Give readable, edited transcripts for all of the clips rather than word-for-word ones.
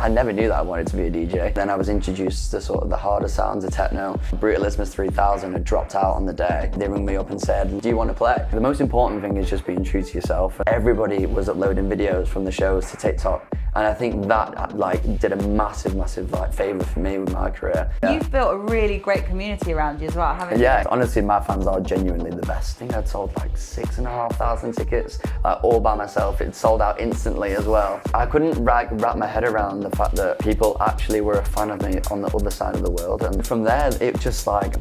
never knew that I wanted to be a DJ. Then I was introduced to sort of the harder sounds of techno. Brutalismus 3000 had dropped out on the day. They rang me up and said, do you want to play? The most important thing is just being true to yourself. Everybody was uploading videos from the shows to TikTok. And I think that did a massive favour for me with my career. Yeah. You've built a really great community around you as well, haven't you? Yeah, honestly, my fans are genuinely the best. I think I'd sold 6,500 tickets, all by myself. It sold out instantly as well. I couldn't wrap my head around the fact that people actually were a fan of me on the other side of the world. And from there, it just went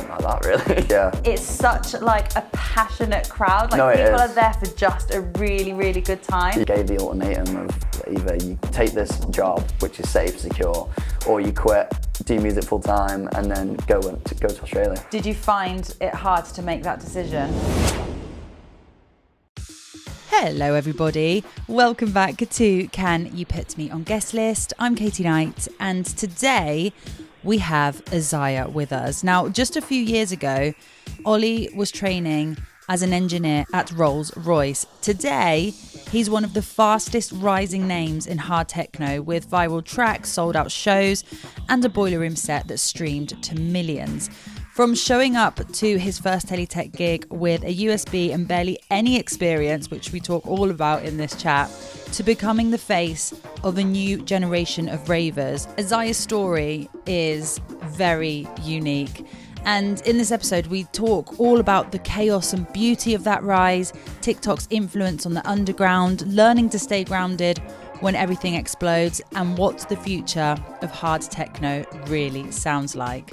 like that, really. Yeah. It's such a passionate crowd. No, people are there for just a really, really good time. You gave the ultimatum of either you take this job, which is safe, secure, or you quit, do music full time, and then go to Australia. Did you find it hard to make that decision? Hello everybody, welcome back to Can You Put Me on Guest List? I'm Katie Knight, and today we have AZYR with us. Now, just a few years ago, Ollie was training as an engineer at Rolls-Royce. Today, he's one of the fastest rising names in hard techno, with viral tracks, sold out shows, and a boiler room set that streamed to millions. From showing up to his first Teletech gig with a USB and barely any experience, which we talk all about in this chat, to becoming the face of a new generation of ravers, AZYR's story is very unique. And in this episode, we talk all about the chaos and beauty of that rise, TikTok's influence on the underground, learning to stay grounded when everything explodes, and what the future of hard techno really sounds like.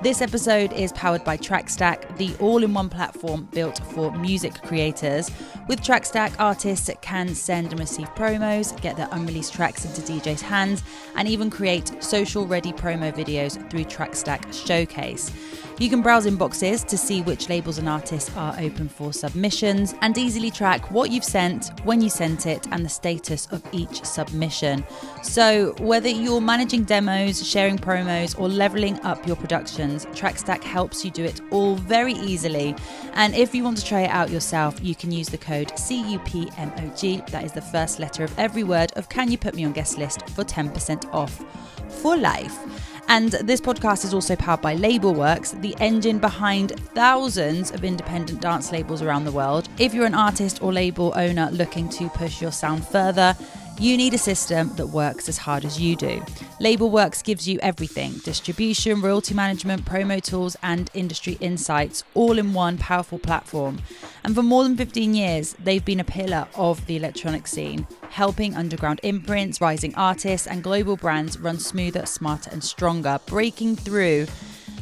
This episode is powered by TrackStack, the all-in-one platform built for music creators. With TrackStack, artists can send and receive promos, get their unreleased tracks into DJs' hands, and even create social-ready promo videos through TrackStack Showcase. You can browse inboxes to see which labels and artists are open for submissions, and easily track what you've sent, when you sent it, and the status of each submission. So whether you're managing demos, sharing promos, or leveling up your productions, TrackStack helps you do it all very easily. And if you want to try it out yourself, you can use the code CUPMOG, that is the first letter of every word of Can You Put Me on Guest List, for 10% off for life. And this podcast is also powered by LabelWorx, the engine behind thousands of independent dance labels around the world. If you're an artist or label owner looking to push your sound further, you need a system that works as hard as you do. LabelWorx gives you everything: distribution, royalty management, promo tools, and industry insights, all in one powerful platform. And for more than 15 years, they've been a pillar of the electronic scene, helping underground imprints, rising artists, and global brands run smoother, smarter, and stronger, breaking through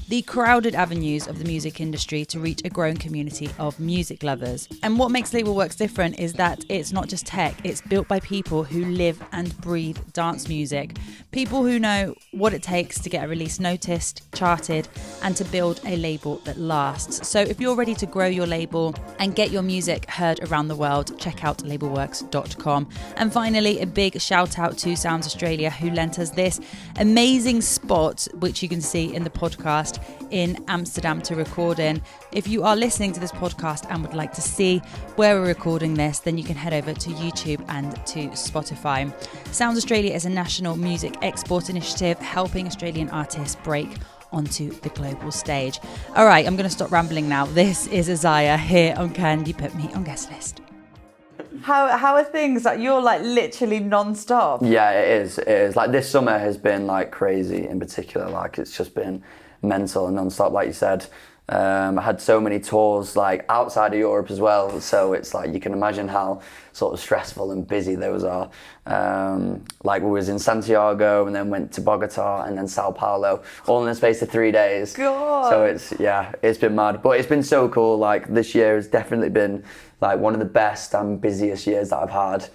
the crowded avenues of the music industry to reach a growing community of music lovers. And what makes LabelWorx different is that it's not just tech, it's built by people who live and breathe dance music. People who know what it takes to get a release noticed, charted, and to build a label that lasts. So if you're ready to grow your label and get your music heard around the world, check out labelworx.com. And finally, a big shout out to Sounds Australia, who lent us this amazing spot, which you can see in the podcast, in Amsterdam to record in. If you are listening to this podcast and would like to see where we're recording this, then you can head over to YouTube and to Spotify. Sounds Australia is a national music export initiative helping Australian artists break onto the global stage. All right, I'm going to stop rambling now. This is AZYR here on Can You Put Me on Guest List. How are things? You're literally non-stop. Yeah, it is. This summer has been crazy in particular. It's just been mental and non-stop, like you said. I had so many tours outside of Europe as well, so it's you can imagine how sort of stressful and busy those are. We was in Santiago and then went to Bogota and then São Paulo, all in the space of 3 days. God. So it's been mad, but it's been so cool. This year has definitely been one of the best and busiest years that I've had.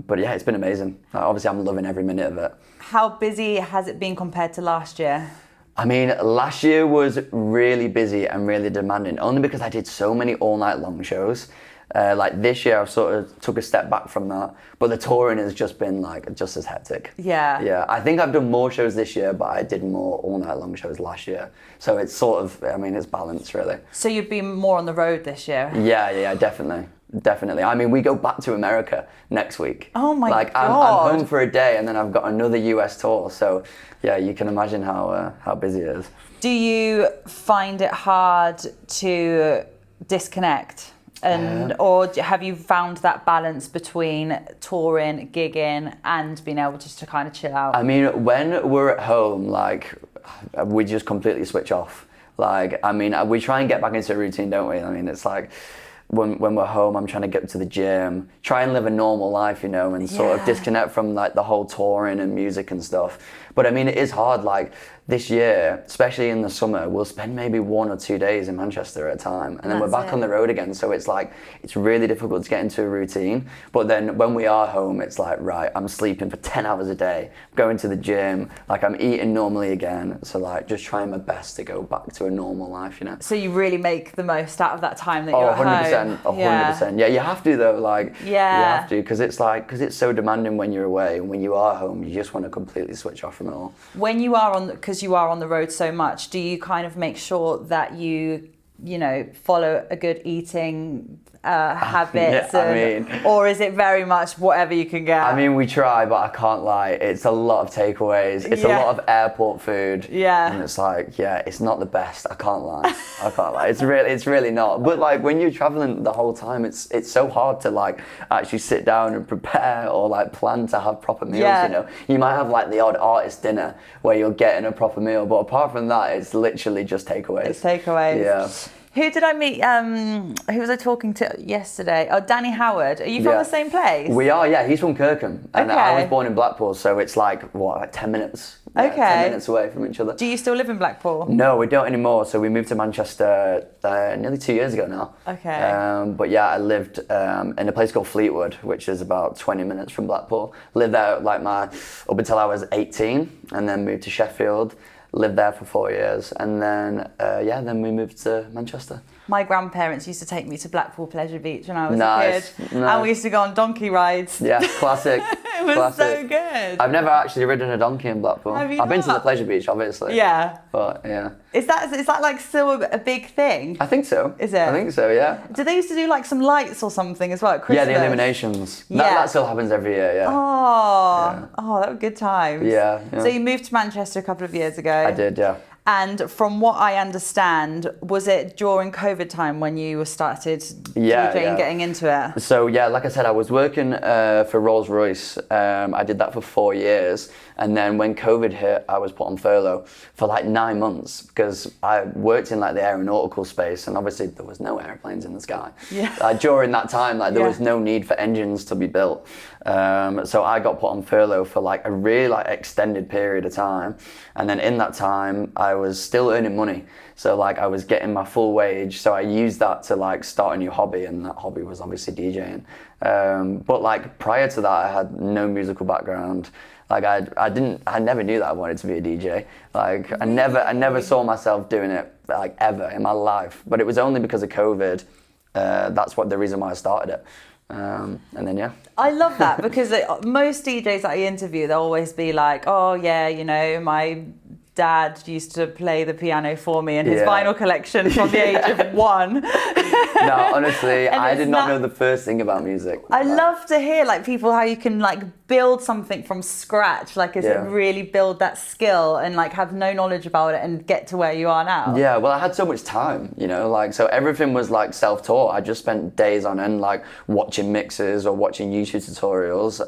But yeah, it's been amazing. Obviously I'm loving every minute of it. How busy has it been compared to last year? I mean, last year was really busy and really demanding, only because I did so many all-night long shows. This year, I sort of took a step back from that, but the touring has just been just as hectic. Yeah. Yeah, I think I've done more shows this year, but I did more all-night long shows last year. So it's sort of, it's balanced really. So you'd be more on the road this year? Yeah, definitely. definitely. I mean, we go back to America next week. Oh my like, God. I'm home for a day, and then I've got another US tour. So yeah, you can imagine how busy it is. Do you find it hard to disconnect? Or have you found that balance between touring, gigging, and being able just to kind of chill out? I mean, when we're at home, like, we just completely switch off. Like, I mean, we try and get back into a routine, don't we? I mean, it's like, when we're home, I'm trying to get to the gym, try and live a normal life, you know, and sort of disconnect from like the whole touring and music and stuff. But I mean, it is hard. Like this year, especially in the summer, we'll spend maybe 1 or 2 days in Manchester at a time, and then we're back on the road again. So it's like, it's really difficult to get into a routine. But then when we are home, it's like, right, I'm sleeping for 10 hours a day, going to the gym, like I'm eating normally again. So like, just trying my best to go back to a normal life, you know. So you really make the most out of that time that you're at 100%, home. 100%. Yeah, you have to though. Like, you Yeah. have to, because it's so demanding when you're away, and when you are home, you just want to completely switch off from it all. When you are because you are on the road so much, do you kind of make sure that you know, follow a good eating habits? Or is it very much whatever you can get? I mean, we try, but I can't lie. It's a lot of takeaways. It's a lot of airport food. Yeah. And it's like, it's not the best. I can't lie. I can't lie. It's really not. But like, when you're traveling the whole time, it's so hard to like actually sit down and prepare or like plan to have proper meals. Yeah. You know, you might have like the odd artist dinner where you're getting a proper meal, but apart from that, it's literally just takeaways. It's takeaways. Yeah. Who did I meet? Who was I talking to yesterday? Oh, Danny Howard. Are you from the same place? We are, yeah. He's from Kirkham. And Okay. I was born in Blackpool, so it's like, like 10 minutes? Yeah, Okay. 10 minutes away from each other. Do you still live in Blackpool? No, we don't anymore. So we moved to Manchester nearly 2 years ago now. Okay. But yeah, I lived in a place called Fleetwood, which is about 20 minutes from Blackpool. Lived there up until I was 18, and then moved to Sheffield. Lived there for 4 years, and then then we moved to Manchester. My grandparents used to take me to Blackpool Pleasure Beach when I was a Nice. kid, and we used to go on donkey rides. Yeah, classic. It was classic. so good. I've never actually ridden a donkey in Blackpool. Have you I've been to not? the Pleasure Beach, obviously. Yeah. But yeah. Is that like still a big thing? I think so. Is it? I think so, yeah. Did they used to do like some lights or something as well at Christmas? Yeah, the illuminations. Yeah. That still happens every year, yeah. Oh, that were good times. Yeah. So you moved to Manchester a couple of years ago. I did, yeah. And from what I understand, was it during COVID time when you started DJing, getting into it? So yeah, like I said, I was working for Rolls-Royce. I did that for 4 years. And then when COVID hit, I was put on furlough for like 9 months because I worked in like the aeronautical space, and obviously there was no airplanes in the sky. Yeah. During that time, like there was no need for engines to be built. So I got put on furlough for like a really like extended period of time. And then in that time, I was still earning money. So like I was getting my full wage. So I used that to like start a new hobby, and that hobby was obviously DJing. But like prior to that, I had no musical background. Like I never knew that I wanted to be a DJ. Like I never saw myself doing it like ever in my life. But it was only because of COVID. That's the reason why I started it. And then I love that because most DJs that I interview, they'll always be like, oh yeah, you know, my dad used to play the piano for me and his vinyl collection from the age of 1. No, honestly, I did not know the first thing about music. I love to hear like people how you can like build something from scratch, like really build that skill and like have no knowledge about it and get to where you are now. Yeah, well, I had so much time, you know, like so everything was like self-taught. I just spent days on end like watching mixes or watching YouTube tutorials,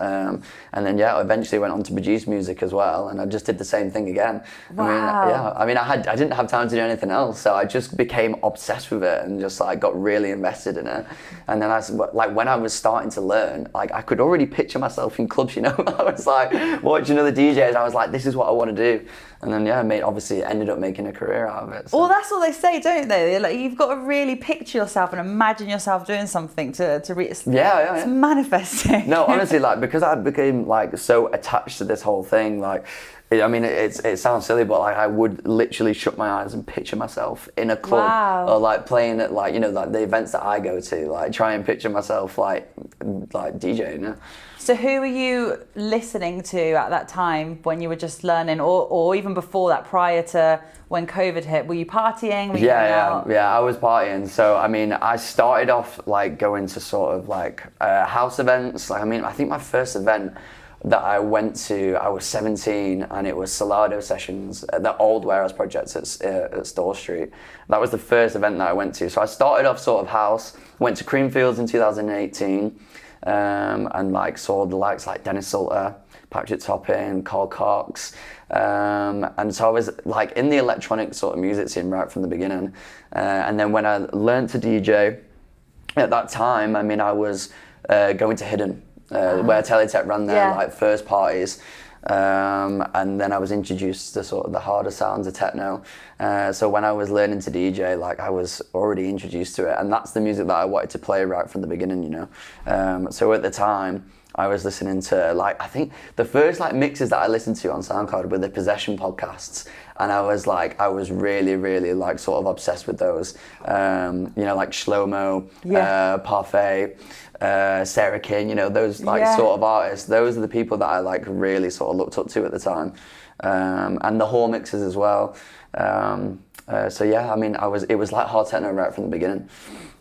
and then eventually went on to produce music as well, and I just did the same thing again. Wow. I didn't have time to do anything else, so I just became obsessed with it and just like got really invested in it. And then when I was starting to learn, like I could already picture myself in clubs, you know. I was like watching other DJs, I was like, this is what I want to do. And then obviously ended up making a career out of it. So. Well, that's what they say, don't they? They're like, you've got to really picture yourself and imagine yourself doing something to reach. It's manifesting. No, honestly, like because I became like so attached to this whole thing, like I mean, it sounds silly, but like I would literally shut my eyes and picture myself in a club or like playing at like, you know, like the events that I go to, like try and picture myself like DJing. Yeah. So who were you listening to at that time when you were just learning, or even before that, prior to when COVID hit? Were you partying? Were you I was partying. So I mean, I started off like going to sort of like house events. Like I mean, I think my first event that I went to, I was 17, and it was Solado sessions at the old warehouse projects at Store Street. That was the first event that I went to. So I started off sort of house, went to Creamfields in 2018, and like saw the likes like Dennis Salter, Patrick Topping, Carl Cox, and so I was like in the electronic sort of music scene right from the beginning. And then when I learned to DJ, at that time, I mean, I was going to Hidden, where Teletech ran their like first parties, and then I was introduced to sort of the harder sounds of techno. So when I was learning to DJ, like I was already introduced to it, and that's the music that I wanted to play right from the beginning, you know. So at the time, I was listening to like, I think the first like mixes that I listened to on SoundCloud were the Possession podcasts, and I was really, really like sort of obsessed with those. You know, like Shlomo, Parfait, Sarah King, you know, those like sort of artists. Those are the people that I like really sort of looked up to at the time, and the Hall mixes as well. So yeah, I mean, it was like hard techno right from the beginning.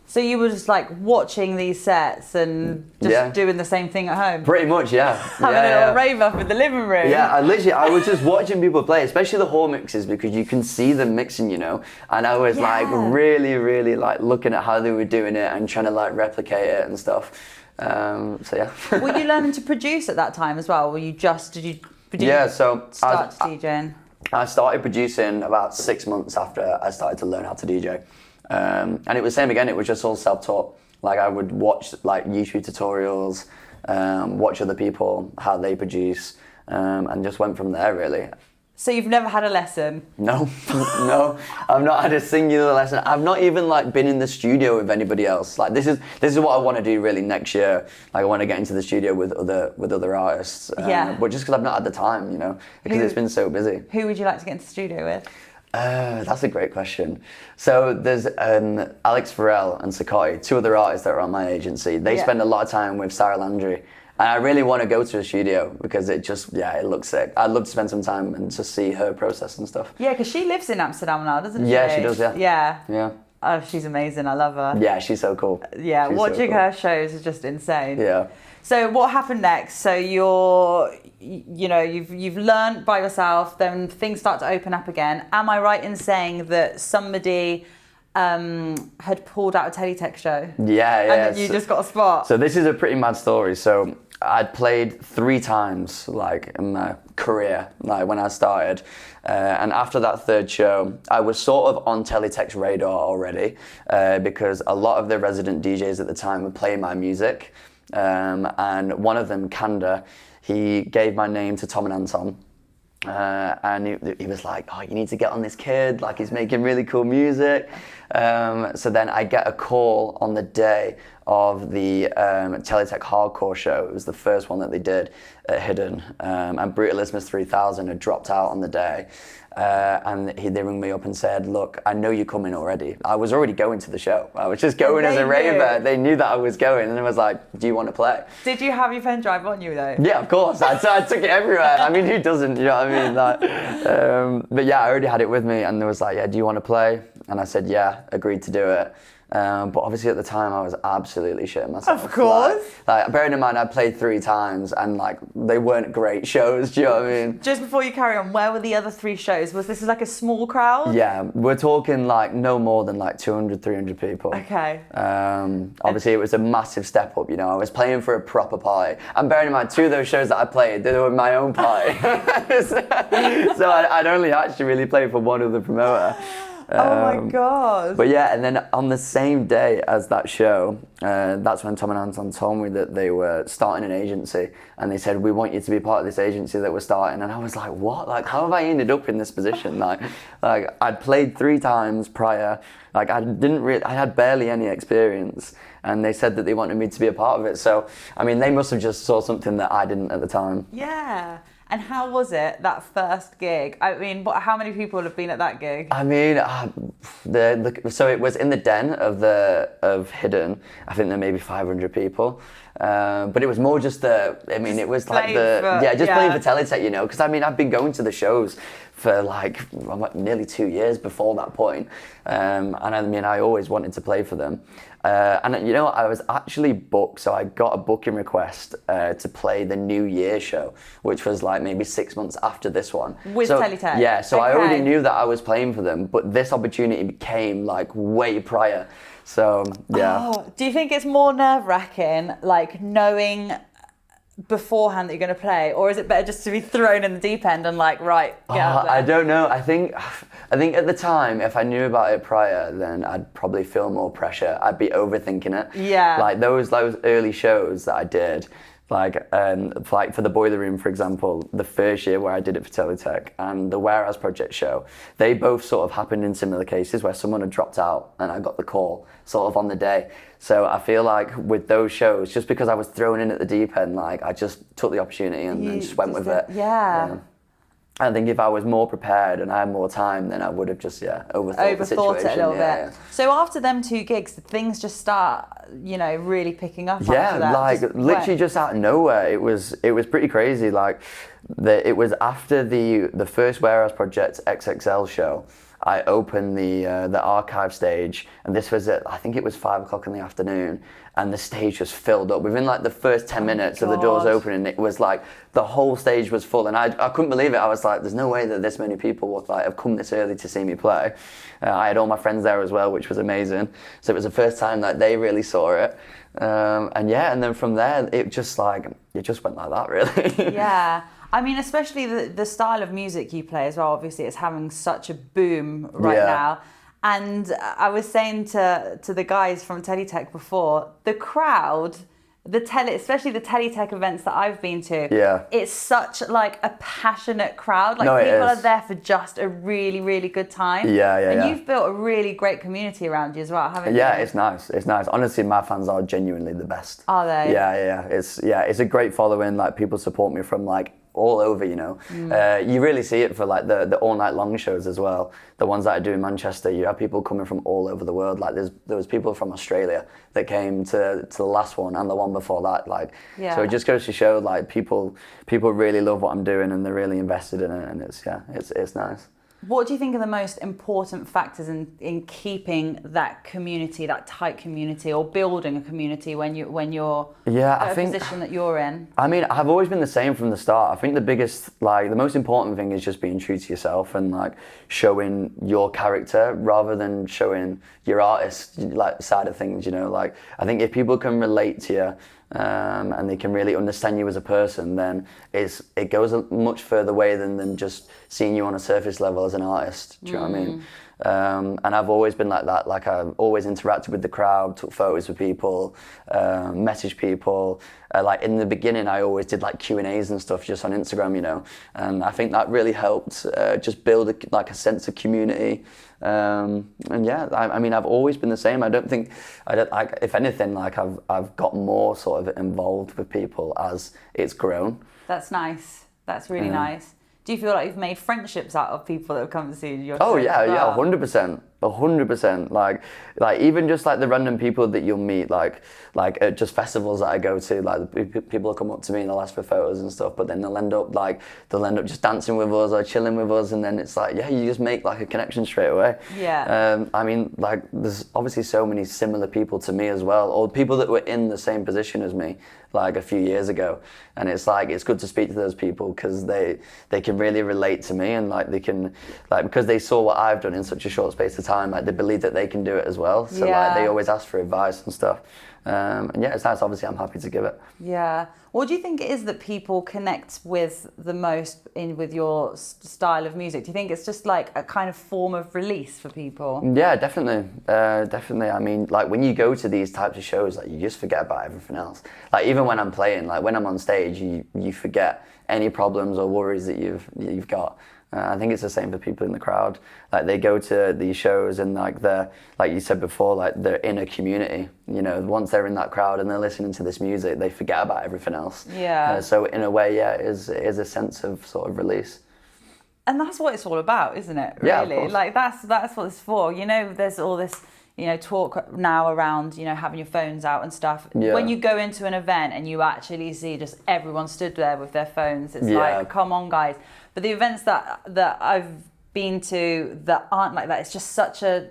So you were just like watching these sets and just doing the same thing at home? Pretty much, yeah. Having a little rave up in the living room. Yeah, I was just watching people play, especially the hall mixes, because you can see them mixing, you know. And I was like really, really like looking at how they were doing it and trying to like replicate it and stuff. So yeah. Were you learning to produce at that time as well? Did you start DJing? I started producing about 6 months after I started to learn how to DJ. And it was same again, it was just all self-taught. Like I would watch like YouTube tutorials, watch other people, how they produce, and just went from there really. So you've never had a lesson? No, no, I've not had a singular lesson. I've not even like been in the studio with anybody else. Like this is what I want to do really next year. Like I want to get into the studio with other artists. But just because I've not had the time, you know, because it's been so busy. Who would you like to get into the studio with? That's a great question. So there's Alex Farrell and Sakotti, two other artists that are on my agency. They spend a lot of time with Sarah Landry. And I really want to go to a studio because it looks sick. I'd love to spend some time and just see her process and stuff. Yeah, because she lives in Amsterdam now, doesn't she? Yeah, she does, yeah. Yeah. Oh, she's amazing. I love her. Yeah, she's so cool. Yeah, watching her shows is just insane. Yeah. So what happened next? So you've learned by yourself, then things start to open up again. Am I right in saying that somebody had pulled out a Teletech show? Yeah. And then you just got a spot? So this is a pretty mad story. So I'd played 3 times like in my career, like when I started. And after that third show, I was sort of on Teletech's radar already because a lot of the resident DJs at the time were playing my music. And one of them, Kanda, he gave my name to Tom and Anton. And he was like, oh, you need to get on this kid, like he's making really cool music. So then I get a call on the day of the Teletech Hardcore show. It was the first one that they did at Hidden. And Brutalismus 3000 had dropped out on the day. And they rang me up and said, look, I know you're coming already. I was already going to the show. I was just going as a raver. They knew that I was going, and I was like, do you want to play? Did you have your pen drive on you though? Yeah, of course. I took it everywhere. I mean, who doesn't, you know what I mean? Like, but yeah, I already had it with me, and they was like, yeah, do you want to play? And I said, yeah, agreed to do it. But obviously at the time I was absolutely shitting myself. Of course. Like bearing in mind I played 3 times and like they weren't great shows, do you know what I mean? Just before you carry on, where were the other 3 shows? Was this like a small crowd? Yeah, we're talking like no more than like 200, 300 people. Okay. Obviously it was a massive step up, you know, I was playing for a proper party. And bearing in mind 2 of those shows that I played, they were my own party. So I'd only actually really played for one other promoter. Oh my God. But yeah, and then on the same day as that show, that's when Tom and Anton told me that they were starting an agency, and they said, we want you to be part of this agency that we're starting. And I was like, what? Like, how have I ended up in this position? Like I'd played 3 times prior, like I had barely any experience, and they said that they wanted me to be a part of it. So, I mean, they must have just saw something that I didn't at the time. Yeah. And how was it, that first gig? I mean, how many people have been at that gig? I mean, so it was in the den of Hidden. I think there may be 500 people. But it was more just it was like playing for Teletech, you know, because I mean, I've been going to the shows for like nearly 2 years before that point. And I mean, I always wanted to play for them. And you know, I was actually booked, so I got a booking request to play the New Year show, which was like maybe 6 months after this one. With Teletech? Yeah, so I already knew that I was playing for them, but this opportunity came like way prior. So, yeah. Oh, do you think it's more nerve-wracking, like knowing beforehand that you're going to play, or is it better just to be thrown in the deep end and like, right, get out there? I don't know. I think at the time, if I knew about it prior, then I'd probably feel more pressure. I'd be overthinking it. Yeah. Like those early shows that I did, like for the Boiler Room, for example, the first year where I did it for Teletech, and the Whereas Project show, they both sort of happened in similar cases where someone had dropped out and I got the call sort of on the day. So I feel like with those shows, just because I was thrown in at the deep end, like I just took the opportunity and just went with it. Yeah. I think if I was more prepared and I had more time, then I would have just overthought the situation. It a little bit. Yeah. So after them 2 gigs, did things just start, you know, really picking up? Yeah, after that? like literally just out of nowhere. It was pretty crazy. Like it was after the first Whereas Project XXL show. I opened the archive stage, and this was I think it was 5:00 in the afternoon, and the stage was filled up. Within like the first 10 minutes of the doors opening, it was like the whole stage was full, and I couldn't believe it. I was like, there's no way that this many people would like have come this early to see me play. I had all my friends there as well, which was amazing. So it was the first time that they really saw it. And then from there, it just went like that, really. Yeah. I mean, especially the style of music you play as well, obviously it's having such a boom right now. And I was saying to the guys from Teletech before, the crowd, especially the Teletech events that I've been to, it's such like a passionate crowd. Like people are there for just a really, really good time. And you've built a really great community around you as well, haven't you? Yeah, it's nice. It's nice. Honestly, my fans are genuinely the best. Are they? Yeah. It's a great following. Like people support me from like all over, you know. You really see it for like the all night long shows as well. The ones that I do in Manchester, you have people coming from all over the world. Like there was people from Australia that came to the last one and the one before that. So it just goes to show like people really love what I'm doing and they're really invested in it, and it's nice. What do you think are the most important factors in keeping that community, that tight community, or building a community when you're in a position that you're in? I mean, I've always been the same from the start. I think the most important thing is just being true to yourself and like showing your character rather than showing your artist like side of things. You know, like I think if people can relate to you. And they can really understand you as a person, then it goes a much further way than them just seeing you on a surface level as an artist. Do you know what I mean? And I've always been like that. Like I've always interacted with the crowd, took photos with people, messaged people. Like in the beginning, I always did like Q&As and stuff just on Instagram, you know. And I think that really helped just build a sense of community. I mean, I've always been the same. If anything, like I've got more sort of involved with people as it's grown. That's nice. That's really nice. Do you feel like you've made friendships out of people that have come to see your show? Oh yeah, well? 100%. 100%. Like even just like the random people that you'll meet, like at just festivals that I go to, like people will come up to me and they'll ask for photos and stuff, but then they'll end up just dancing with us or chilling with us, and then it's like, you just make like a connection straight away. Yeah. I mean, like there's obviously so many similar people to me as well, or people that were in the same position as me like a few years ago, and it's like it's good to speak to those people because they can really relate to me, and like they can, like, because they saw what I've done in such a short space of time, like they believe that they can do it as well, so like they always ask for advice and stuff. And it's nice. Obviously I'm happy to give it. Yeah. What do you think it is that people connect with the most with your style of music? Do you think it's just like a kind of form of release for people? Yeah, definitely. Definitely. I mean, like when you go to these types of shows, like you just forget about everything else. Like even when I'm playing, like when I'm on stage, you forget any problems or worries that you've got. I think it's the same for people in the crowd. Like they go to these shows and like they're, like you said before, like they're in a community. You know, once they're in that crowd and they're listening to this music, they forget about everything else. Yeah. So in a way, yeah, it is a sense of sort of release. And that's what it's all about, isn't it? Really? Yeah, of course. Like that's what it's for. You know, there's all this, you know, talk now around, you know, having your phones out and stuff. Yeah. When you go into an event and you actually see just everyone stood there with their phones, it's Yeah. like, come on, guys. But the events that I've been to that aren't like that, it's just such a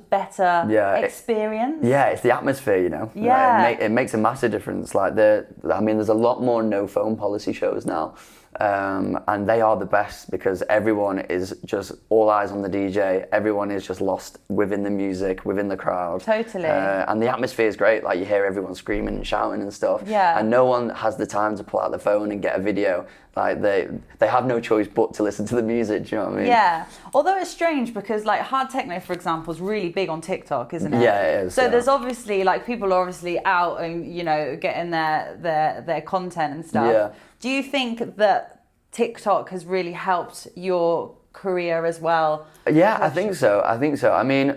better experience. It's the atmosphere, you know. Yeah. It makes a massive difference. Like there's a lot more no phone policy shows now. And they are the best because everyone is just all eyes on the DJ. Everyone is just lost within the music, within the crowd. Totally. And the atmosphere is great. Like you hear everyone screaming and shouting and stuff. Yeah. And no one has the time to pull out the phone and get a video. Like they have no choice but to listen to the music. Do you know what I mean? Yeah. Although it's strange because like hard techno, for example, is really big on TikTok, isn't it? Yeah, it is. So there's obviously like people are obviously out and, you know, getting their content and stuff. Yeah. Do you think that TikTok has really helped your career as well? Yeah, I think so. I mean,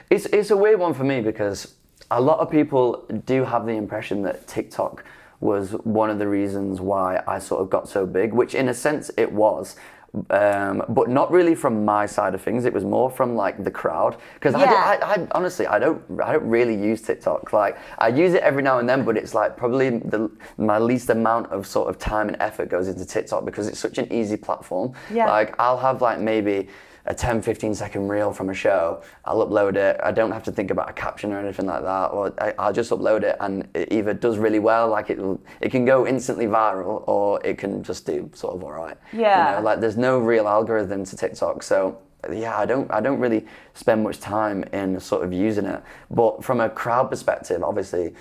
it's a weird one for me because a lot of people do have the impression that TikTok was one of the reasons why I sort of got so big, which in a sense it was. But not really from my side of things. It was more from like the crowd because I honestly I don't really use TikTok. Like I use it every now and then, but it's like probably my least amount of sort of time and effort goes into TikTok because it's such an easy platform. Yeah. Like I'll have like maybe a 10-15 second reel from a show. I'll upload it. I don't have to think about a caption or anything like that, or I'll just upload it and it either does really well, like it can go instantly viral, or it can just do sort of all right. Yeah. You know, like there's no real algorithm to TikTok, so yeah, I don't really spend much time in sort of using it. But from a crowd perspective, obviously,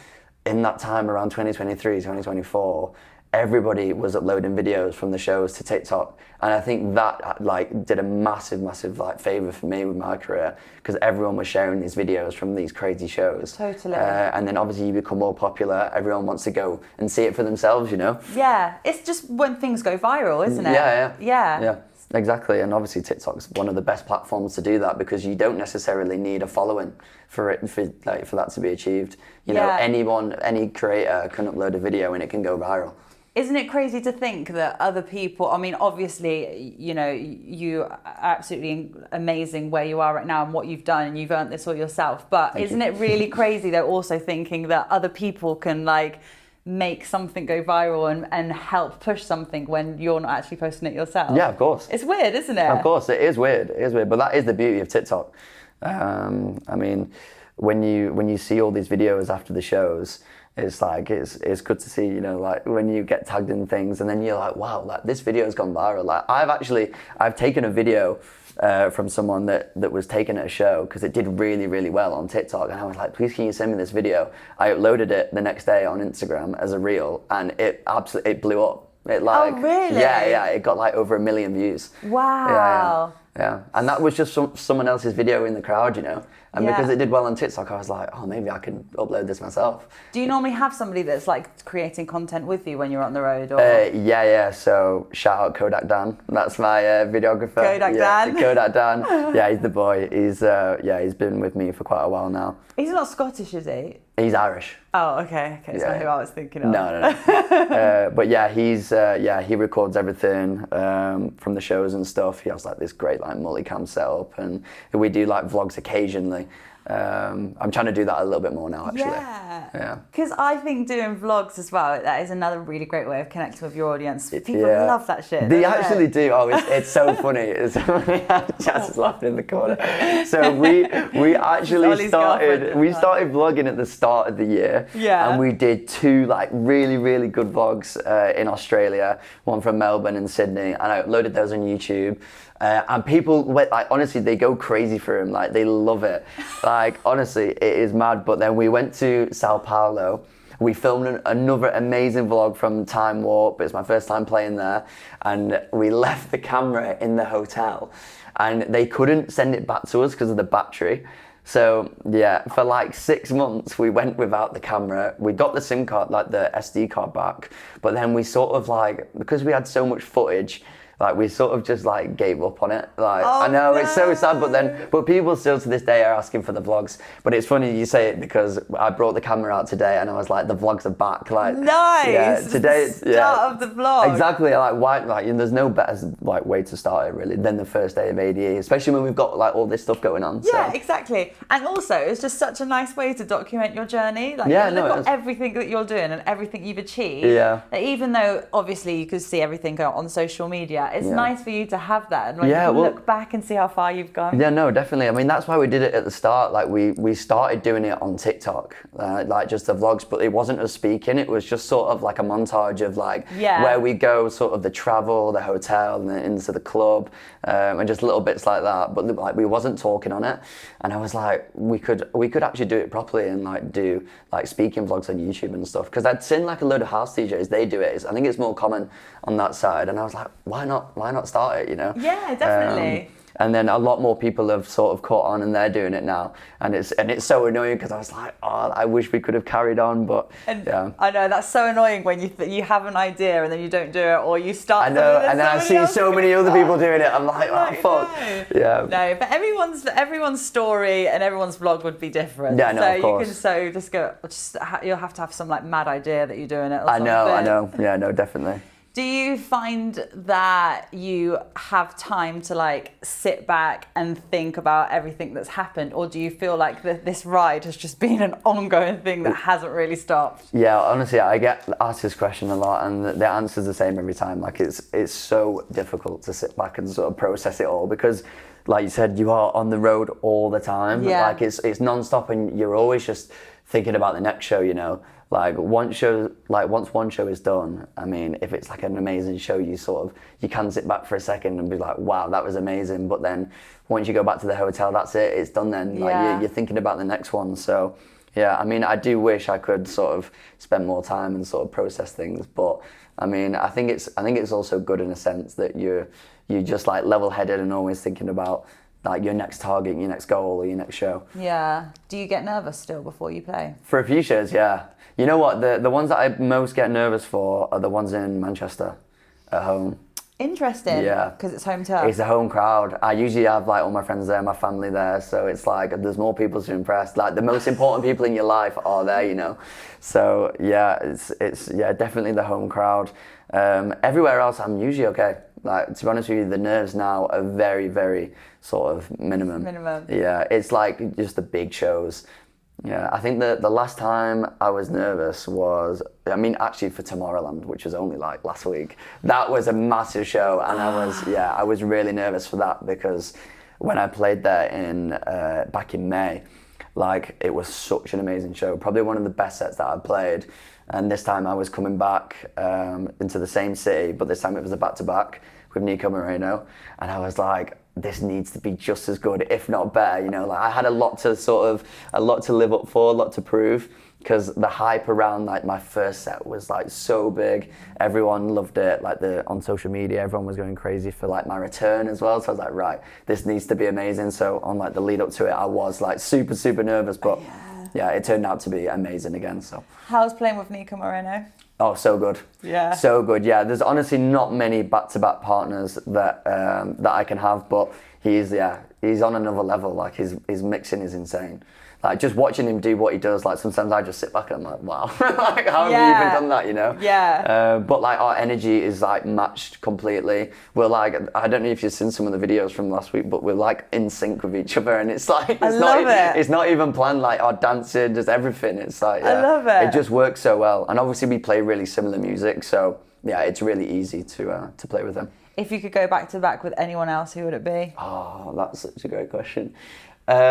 in that time around 2023, 2024, everybody was uploading videos from the shows to TikTok, and I think that like did a massive like favor for me with my career because everyone was sharing these videos from these crazy shows. Totally. And then obviously you become more popular. Everyone wants to go and see it for themselves, you know. Yeah, it's just when things go viral, isn't it? Yeah, exactly. And obviously TikTok's one of the best platforms to do that because you don't necessarily need a following for that to be achieved. You know, any creator can upload a video and it can go viral. Isn't it crazy to think that other people, I mean, obviously, you know, you are absolutely amazing where you are right now and what you've done, and you've earned this all yourself. But isn't it really crazy though also thinking that other people can like make something go viral and help push something when you're not actually posting it yourself? Yeah, of course. It's weird, isn't it? Of course, it is weird. But that is the beauty of TikTok. I mean, when you see all these videos after the shows, it's like it's good to see, you know, like when you get tagged in things and then you're like, wow, like this video's gone viral. Like I've taken a video from someone that was taken at a show because it did really, really well on TikTok, and I was like, please can you send me this video? I uploaded it the next day on Instagram as a reel, and it blew up. It like, oh really? Yeah, it got like over 1 million views. Wow. Yeah, and that was just someone else's video in the crowd, you know. And because it did well on TikTok, I was like, oh, maybe I can upload this myself. Do you normally have somebody that's like creating content with you when you're on the road? Or? Yeah. So shout out Kodak Dan. That's my videographer. Kodak Dan. Kodak Dan. Yeah, he's the boy. He's been with me for quite a while now. He's not Scottish, is he? He's Irish. Oh, okay. It's not who I was thinking of. No. But yeah, he records everything from the shows and stuff. He has like this great like multicam setup, and we do like vlogs occasionally. I'm trying to do that a little bit more now, actually. Yeah. Because I think doing vlogs as well, that is another really great way of connecting with your audience. People love that shit. They actually do. Oh, it's so funny. Jazz is laughing in the corner. So we actually started vlogging at the start of the year. Yeah. And we did 2 like really, really good vlogs in Australia, one from Melbourne and Sydney, and I uploaded those on YouTube. And people, like, honestly, they go crazy for him. Like, they love it. Like, honestly, it is mad. But then we went to São Paulo. We filmed another amazing vlog from Time Warp. It's my first time playing there. And we left the camera in the hotel. And they couldn't send it back to us because of the battery. So yeah, for like 6 months we went without the camera. We got the SIM card, like the SD card back, but then we sort of like, because we had so much footage, like we sort of just like gave up on it. Like I know it's so sad, but people still to this day are asking for the vlogs. But it's funny you say it because I brought the camera out today and I was like, the vlogs are back. Like nice. Yeah, today it's start of the vlog. Exactly. Like why? Like there's no better like way to start it really than the first day of ADE, especially when we've got like all this stuff going on. Yeah, so. exactly. And also it's just such a nice way to document your journey. Like yeah, look at everything that you're doing and everything you've achieved. Yeah. Like, even though obviously you could see everything on social media, it's nice for you to have that and like, yeah, well, look back and see how far you've gone. Yeah, no, definitely. I mean, that's why we did it at the start. Like we started doing it on TikTok, like just the vlogs, but it wasn't us speaking. It was just sort of like a montage of like where we go, sort of the travel, the hotel, and then into the club, and just little bits like that. But like we wasn't talking on it, and I was like, we could actually do it properly and like do like speaking vlogs on YouTube and stuff. Because I'd seen like a load of house DJs, they do it. I think it's more common on that side, and I was like, why not start it? You know? Yeah, definitely. And then a lot more people have sort of caught on and they're doing it now, and it's so annoying because I was like, oh, I wish we could have carried on, but yeah. I know that's so annoying when you have an idea and then you don't do it, or you start. I know, and then I see so many other people doing it. I'm like, oh fuck. No. Yeah. No, but everyone's story and everyone's vlog would be different. Yeah, no, so of course. You can you'll have to have some like mad idea that you're doing it. Or I know. Yeah, no, definitely. Do you find that you have time to like sit back and think about everything that's happened, or do you feel like this ride has just been an ongoing thing that hasn't really stopped? Yeah, honestly, I get asked this question a lot, and the answer's the same every time. Like it's so difficult to sit back and sort of process it all because, like you said, you are on the road all the time. Yeah. Like it's non-stop, and you're always just thinking about the next show. You know. Like once one show is done, I mean, if it's like an amazing show, you can sit back for a second and be like, wow, that was amazing. But then once you go back to the hotel, that's it, it's done then. Like you're thinking about the next one. So yeah, I mean, I do wish I could sort of spend more time and sort of process things. But I mean, I think it's also good in a sense that you're just like level-headed and always thinking about like your next target, your next goal, or your next show. Yeah. Do you get nervous still before you play? For a few shows, yeah. You know what? The ones that I most get nervous for are the ones in Manchester, at home. Interesting. Yeah. Because it's home turf. It's a home crowd. I usually have like all my friends there, my family there, so it's like there's more people to impress. Like the most important people in your life are there, you know. So yeah, it's definitely the home crowd. Everywhere else, I'm usually okay. Like to be honest with you, the nerves now are very, very sort of minimum. Yeah, it's like just the big shows. Yeah, I think the last time I was nervous was, I mean, actually for Tomorrowland, which was only like last week. That was a massive show, and I was really nervous for that because when I played there back in May, like it was such an amazing show, probably one of the best sets that I've played. And this time I was coming back into the same city, but this time it was a back-to-back with Nico Moreno, and I was like, this needs to be just as good, if not better. You know, like I had a lot to live up for, a lot to prove, because the hype around like my first set was like so big. Everyone loved it. Like on social media, everyone was going crazy for like my return as well. So I was like, right, this needs to be amazing. So on like the lead up to it, I was like super, super nervous, but yeah, it turned out to be amazing again. So how's playing with Nico Moreno? Oh, so good. Yeah. So good. Yeah. There's honestly not many back-to-back partners that I can have, but he's on another level. Like his mixing is insane. Like just watching him do what he does, like sometimes I just sit back and I'm like, wow, like how have you even done that, you know? Yeah. But like our energy is like matched completely. We're like, I don't know if you've seen some of the videos from last week, but we're like in sync with each other, and it's like it's not even planned. Like our dancing, just everything. It's like I love it. It just works so well, and obviously we play really similar music, so yeah, it's really easy to play with them. If you could go back to back with anyone else, who would it be? Oh, that's such a great question. Fuck.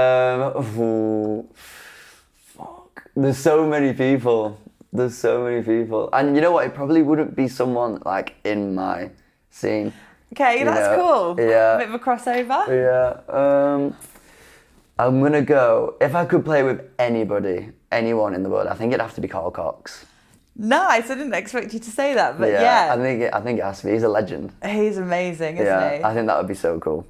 There's so many people. And you know what? It probably wouldn't be someone like in my scene. Okay, that's cool. Yeah. A bit of a crossover. Yeah. I'm gonna go. If I could play with anyone in the world, I think it'd have to be Carl Cox. Nice. I didn't expect you to say that, but I think it has to be. He's a legend. He's amazing, isn't he? I think that would be so cool.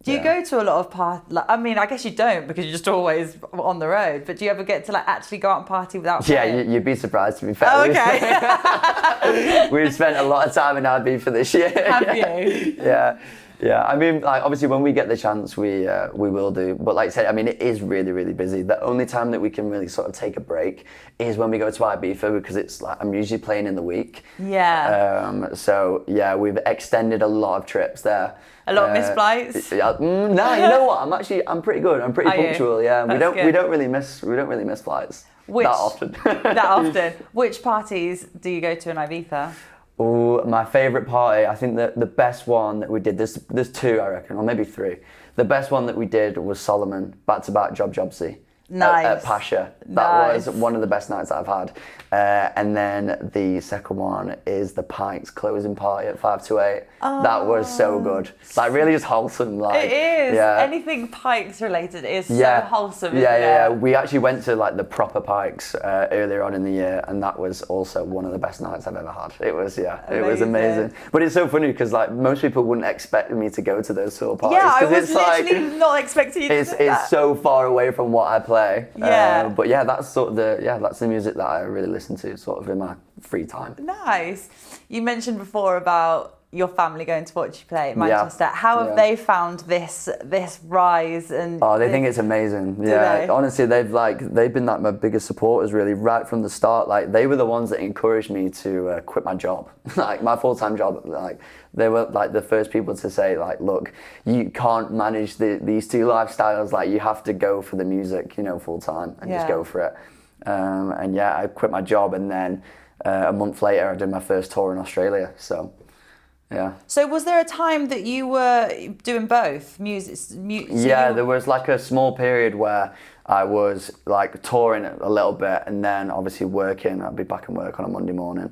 Do you go to a lot of parties? Like, I mean, I guess you don't because you're just always on the road. But do you ever get to like actually go out and party without? Yeah, you'd be surprised to be fair. Oh, okay. We've spent a lot of time in Ibiza this year. Have you? Yeah. Yeah, I mean, like obviously when we get the chance, we will do. But like I said, I mean, it is really, really busy. The only time that we can really sort of take a break is when we go to Ibiza because it's like I'm usually playing in the week. Yeah. So yeah, we've extended a lot of trips there. A lot of missed flights. No, you know what? I'm pretty good. I'm pretty punctual. You? Yeah, That's we don't really miss flights that often. That often. Which parties do you go to in Ibiza? Oh, my favourite party, I think that the best one that we did, there's two I reckon, or maybe three. The best one that we did was Solomon, back-to-back Jobsy. Nice. At Pasha. That was one of the best nights I've had. And then the second one is the Pikes closing party at 528. That was so good. Like really just wholesome. Like, it is. Yeah. Anything Pikes related is so wholesome. Yeah. We actually went to like the proper Pikes earlier on in the year, and that was also one of the best nights I've ever had. It was it was amazing. But it's so funny because like most people wouldn't expect me to go to those sort of parties. Yeah, I was literally like, not expecting you to do that. It's so far away from what I play. Yeah. But yeah, that's sort of that's the music that I really listen to sort of in my free time. Nice. You mentioned before about your family going to watch you play at Manchester. How have they found this rise? And they think it's amazing. They? Honestly, they've been like my biggest supporters really right from the start. Like they were the ones that encouraged me to quit my job, like my full-time job. Like they were like the first people to say like, look, you can't manage these two lifestyles. Like you have to go for the music, full time and just go for it. And I quit my job, and then a month later I did my first tour in Australia. So. Yeah. So was there a time that you were doing both music? There was like a small period where I was like touring a little bit, and then obviously working. I'd be back in work on a Monday morning.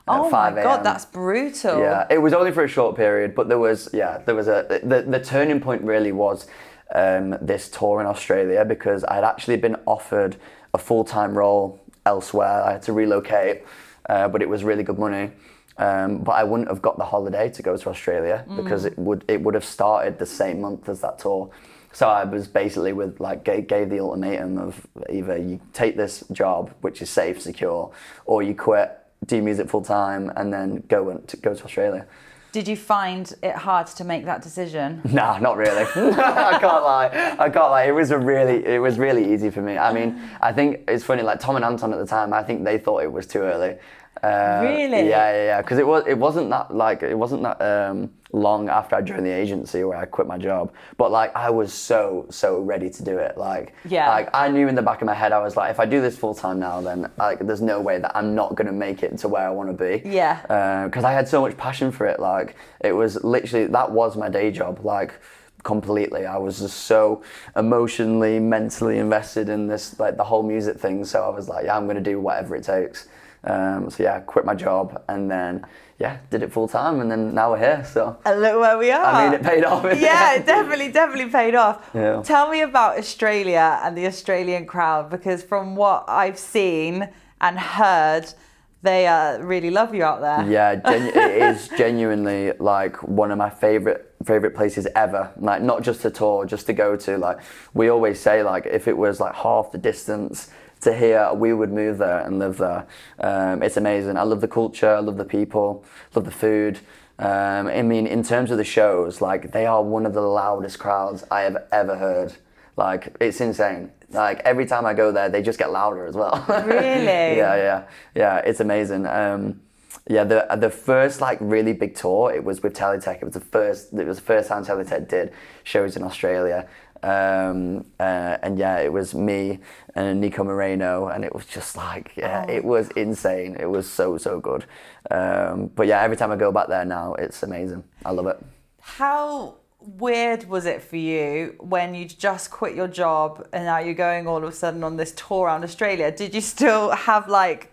Oh 5 my God, that's brutal. Yeah, it was only for a short period, but there was the turning point really was this tour in Australia because I'd actually been offered a full-time role elsewhere. I had to relocate, but it was really good money. But I wouldn't have got the holiday to go to Australia because it would have started the same month as that tour. So I was basically gave the ultimatum of either you take this job, which is safe, secure, or you quit, do music full time, and then go to Australia. Did you find it hard to make that decision? Nah, not really. I can't lie. It was really easy for me. I mean, I think it's funny. Like Tom and Anton at the time, I think they thought it was too early. Really? Yeah. Because it wasn't that long after I joined the agency where I quit my job. But like I was so ready to do it. Like I knew in the back of my head I was like, if I do this full time now, then like there's no way that I'm not gonna make it to where I want to be. Yeah. Because I had so much passion for it. Like it was literally that was my day job. Like. Completely. I was just so emotionally, mentally invested in this, like the whole music thing. So I was like, I'm going to do whatever it takes. I quit my job and then, did it full time, and then now we're here. So and look where we are. I mean, it paid off. Yeah, it definitely paid off. Yeah. Tell me about Australia and the Australian crowd, because from what I've seen and heard, they really love you out there. Yeah, it is genuinely like one of my favorite places ever. Like not just to tour, just to go to. Like we always say, like if it was like half the distance to here, we would move there and live there. It's amazing. I love the culture. I love the people. Love the food. I mean, in terms of the shows, like they are one of the loudest crowds I have ever heard. Like it's insane. Like every time I go there, they just get louder as well. Really? Yeah. It's amazing. The first like really big tour, it was with Teletech. It was the first time Teletech did shows in Australia. It was me and Nico Moreno, and it was just like, it was insane. It was so good. Every time I go back there now, it's amazing. I love it. How weird was it for you when you just quit your job and now you're going all of a sudden on this tour around Australia? Did you still have like,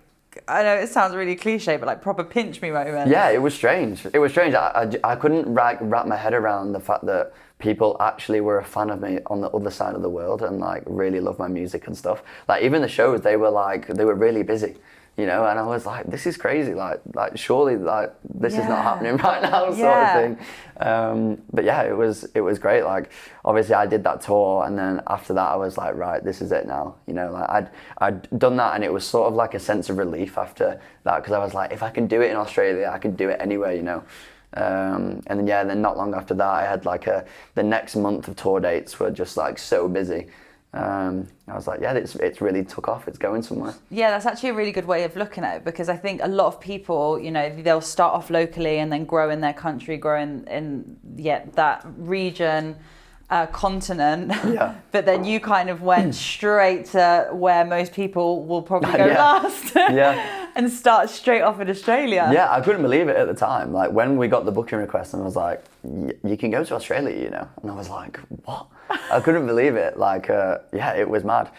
I know it sounds really cliche, but like proper pinch me moments? Yeah, it was strange. I couldn't wrap my head around the fact that people actually were a fan of me on the other side of the world and like really love my music and stuff. Like even the shows, they were really busy. you know, and I was like, this is crazy, like surely like this is not happening right now, sort of thing. But yeah, it was great. Like obviously I did that tour, and then after that I was like, right, this is it now, you know, like I'd done that, and it was sort of like a sense of relief after that, because I was like, if I can do it in Australia, I can do it anywhere, you know. And then not long after that I had like the next month of tour dates were just like so busy. I was like, yeah, it's really took off. It's going somewhere. Yeah, that's actually a really good way of looking at it, because I think a lot of people, you know, they'll start off locally and then grow in their country, grow in that region, continent. Yeah. But then you kind of went straight to where most people will probably go last. And start straight off in Australia. Yeah, I couldn't believe it at the time. Like when we got the booking request, and I was like, you can go to Australia, you know? And I was like, what? I couldn't believe it. Like, it was mad.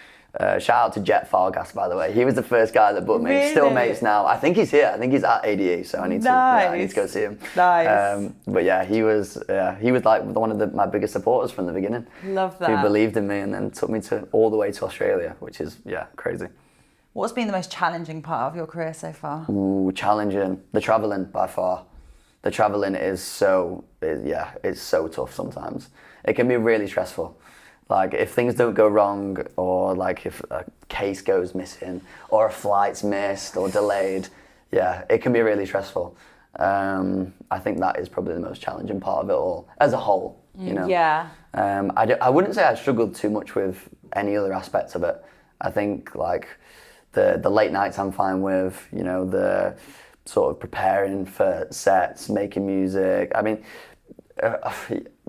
Shout out to Jet Fargas, by the way. He was the first guy that booked me. Really? Still mates now. I think he's here. I think he's at ADE, so I need to go see him. Nice. But yeah, he was like one of my biggest supporters from the beginning. Love that. Who believed in me and then took me all the way to Australia, which is crazy. What's been the most challenging part of your career so far? Ooh, challenging. The travelling, by far. The travelling is it's so tough sometimes. It can be really stressful. Like if things don't go wrong, or like if a case goes missing, or a flight's missed or delayed, it can be really stressful. I think that is probably the most challenging part of it all, as a whole, you know. Yeah. I wouldn't say I struggled too much with any other aspects of it. I think like the late nights I'm fine with, you know, the sort of preparing for sets, making music. I mean,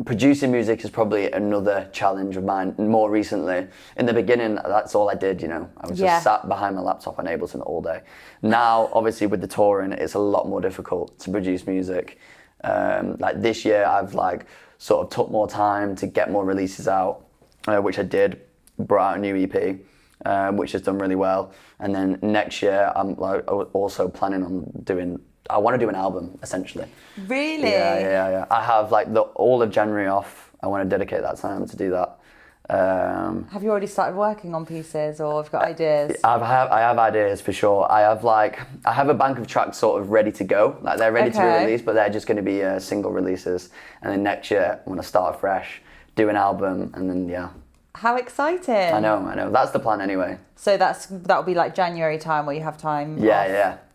producing music is probably another challenge of mine more recently. In the beginning, that's all I did, you know. I was just sat behind my laptop on Ableton all day. Now, obviously with the touring, it's a lot more difficult to produce music. Like this year, I've like sort of took more time to get more releases out, which I did, brought out a new EP. Which has done really well, and then next year I'm like also planning on I want to do an album essentially. Really? Yeah. I have like all of January off. I want to dedicate that time to do that. Have you already started working on pieces, or have you got ideas? I have ideas for sure. I have a bank of tracks sort of ready to go. Like they're ready to be released, but they're just going to be single releases. And then next year I want to start afresh, do an album, and then How exciting! I know. That's the plan anyway. So that'll be like January time, where you have time.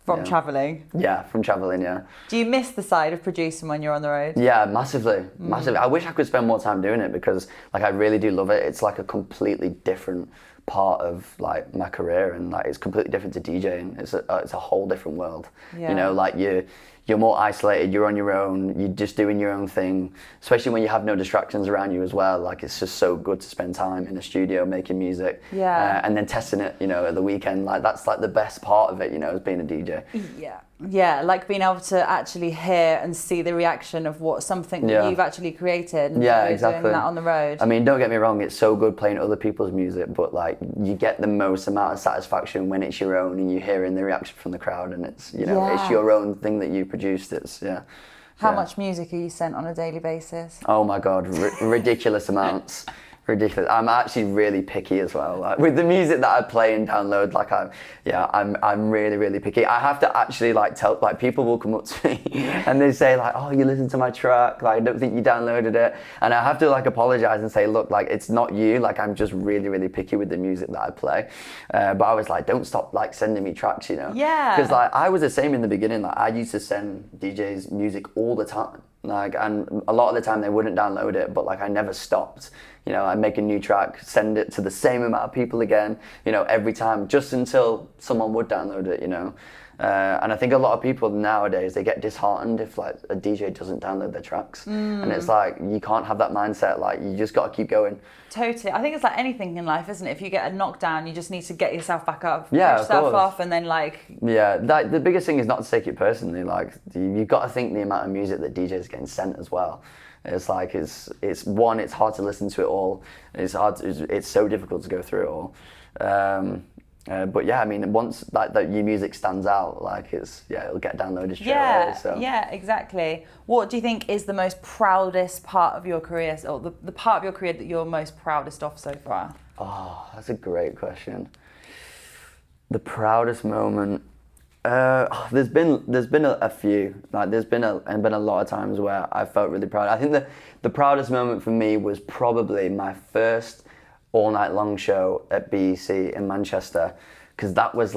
From travelling. Yeah, from travelling. Yeah. Do you miss the side of producing when you're on the road? Yeah, massively. I wish I could spend more time doing it, because like I really do love it. It's like a completely different part of like my career, and like it's completely different to DJing. It's a whole different world. You know, like you're more isolated, you're on your own, you're just doing your own thing, especially when you have no distractions around you as well. Like it's just so good to spend time in a studio making music, and then testing it, you know, at the weekend. Like that's like the best part of it, you know, as being a DJ. Yeah, like being able to actually hear and see the reaction of something that you've actually created, and exactly. doing that on the road. I mean, don't get me wrong, it's so good playing other people's music, but like you get the most amount of satisfaction when it's your own and you're hearing the reaction from the crowd, and it's, you know, it's your own thing that you produced. It's How much music are you sent on a daily basis? Oh my God, ridiculous amounts. Ridiculous. I'm actually really picky as well. Like, with the music that I play and download, like I'm really, really picky. I have to actually tell, people will come up to me and they say like, oh, you listened to my track, like I don't think you downloaded it, and I have to apologize and say, look, like it's not you, like I'm just really, really picky with the music that I play. But I was like, don't stop sending me tracks, you know? Yeah. Because I was the same in the beginning. Like I used to send DJs music all the time. And a lot of the time they wouldn't download it, but I never stopped. You know, I'd make a new track, send it to the same amount of people again, you know, every time, just until someone would download it, you know. And I think a lot of people nowadays, they get disheartened if a DJ doesn't download their tracks. And it's you can't have that mindset, you just got to keep going. Totally. I think it's like anything in life, isn't it? If you get a knockdown, you just need to get yourself back up, push yourself off, and then Yeah, the biggest thing is not to take it personally. You've got to think the amount of music that DJs are getting sent as well. It's it's one, it's hard to listen to it all. It's so difficult to go through it all. But yeah, I mean, once that your music stands out, it'll get downloaded straight away. So. Yeah, exactly. What do you think is the most proudest part of your career, or the part of your career that you're most proudest of so far? Oh, that's a great question. The proudest moment. There's been a few. Like there's been a lot of times where I felt really proud. I think the proudest moment for me was probably my first all night long show at BEC in Manchester, because that was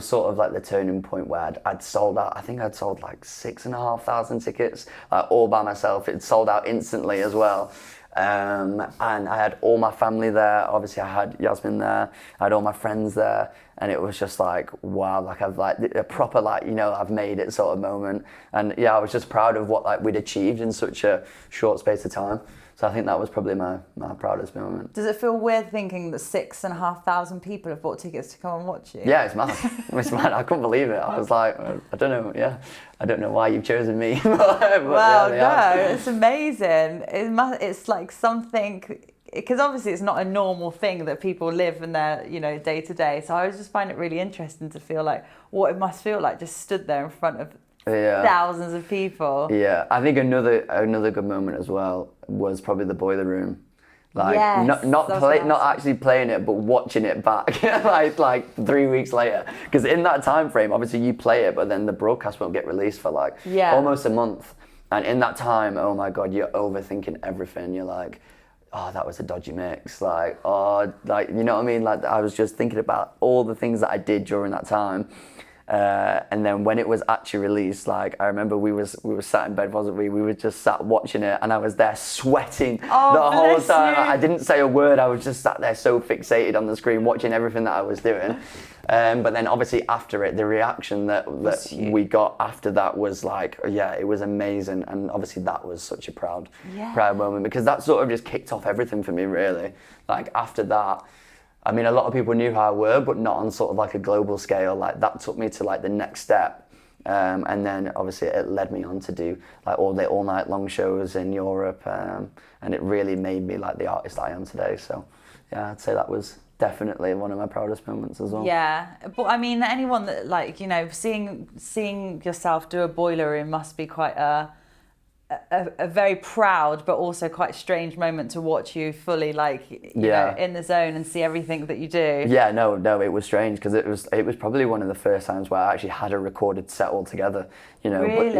sort of like the turning point where I'd sold out. I think I'd sold like 6,500 tickets, like all by myself. It sold out instantly as well. And I had all my family there. Obviously I had Yasmin there, I had all my friends there, and it was just like, wow, like I've like a proper like, you know, I've made it sort of moment. And yeah, I was just proud of what like we'd achieved in such a short space of time. So I think that was probably my proudest moment. Does it feel weird thinking that 6,500 people have bought tickets to come and watch you? Yeah, it's mad. It's mad. I couldn't believe it. I was like, I don't know. Yeah, I don't know why you've chosen me. Well, yeah, no, it's amazing. It's like something, because obviously it's not a normal thing that people live in their, you know, day to day. So I just find it really interesting to feel like what it must feel like just stood there in front of thousands of people. Yeah, I think another good moment as well was probably the Boiler Room. Like not actually playing it, but watching it back like 3 weeks later. Because in that time frame, obviously you play it, but then the broadcast won't get released for like almost a month. And in that time, oh my God, you're overthinking everything. You're like, oh, that was a dodgy mix. Like, oh, like, you know what I mean? Like, I was just thinking about all the things that I did during that time. And then when it was actually released, like I remember we were sat in bed, wasn't we? We were just sat watching it, and I was there sweating the whole time. I didn't say a word. I was just sat there so fixated on the screen, watching everything that I was doing. But then obviously after it, the reaction that we got after that was like, yeah, it was amazing. And obviously that was such a proud moment, because that sort of just kicked off everything for me, really. Like after that, I mean, a lot of people knew who I were, but not on sort of like a global scale. Like that took me to like the next step. And then obviously it led me on to do like all night long shows in Europe. And it really made me like the artist I am today. So yeah, I'd say that was definitely one of my proudest moments as well. Yeah, but I mean, anyone that like, you know, seeing yourself do a Boiler Room must be quite a very proud but also quite strange moment to watch you fully like you know, in the zone and see everything that you do. Yeah, no, it was strange, because it was probably one of the first times where I actually had a recorded set all together, you know. Really?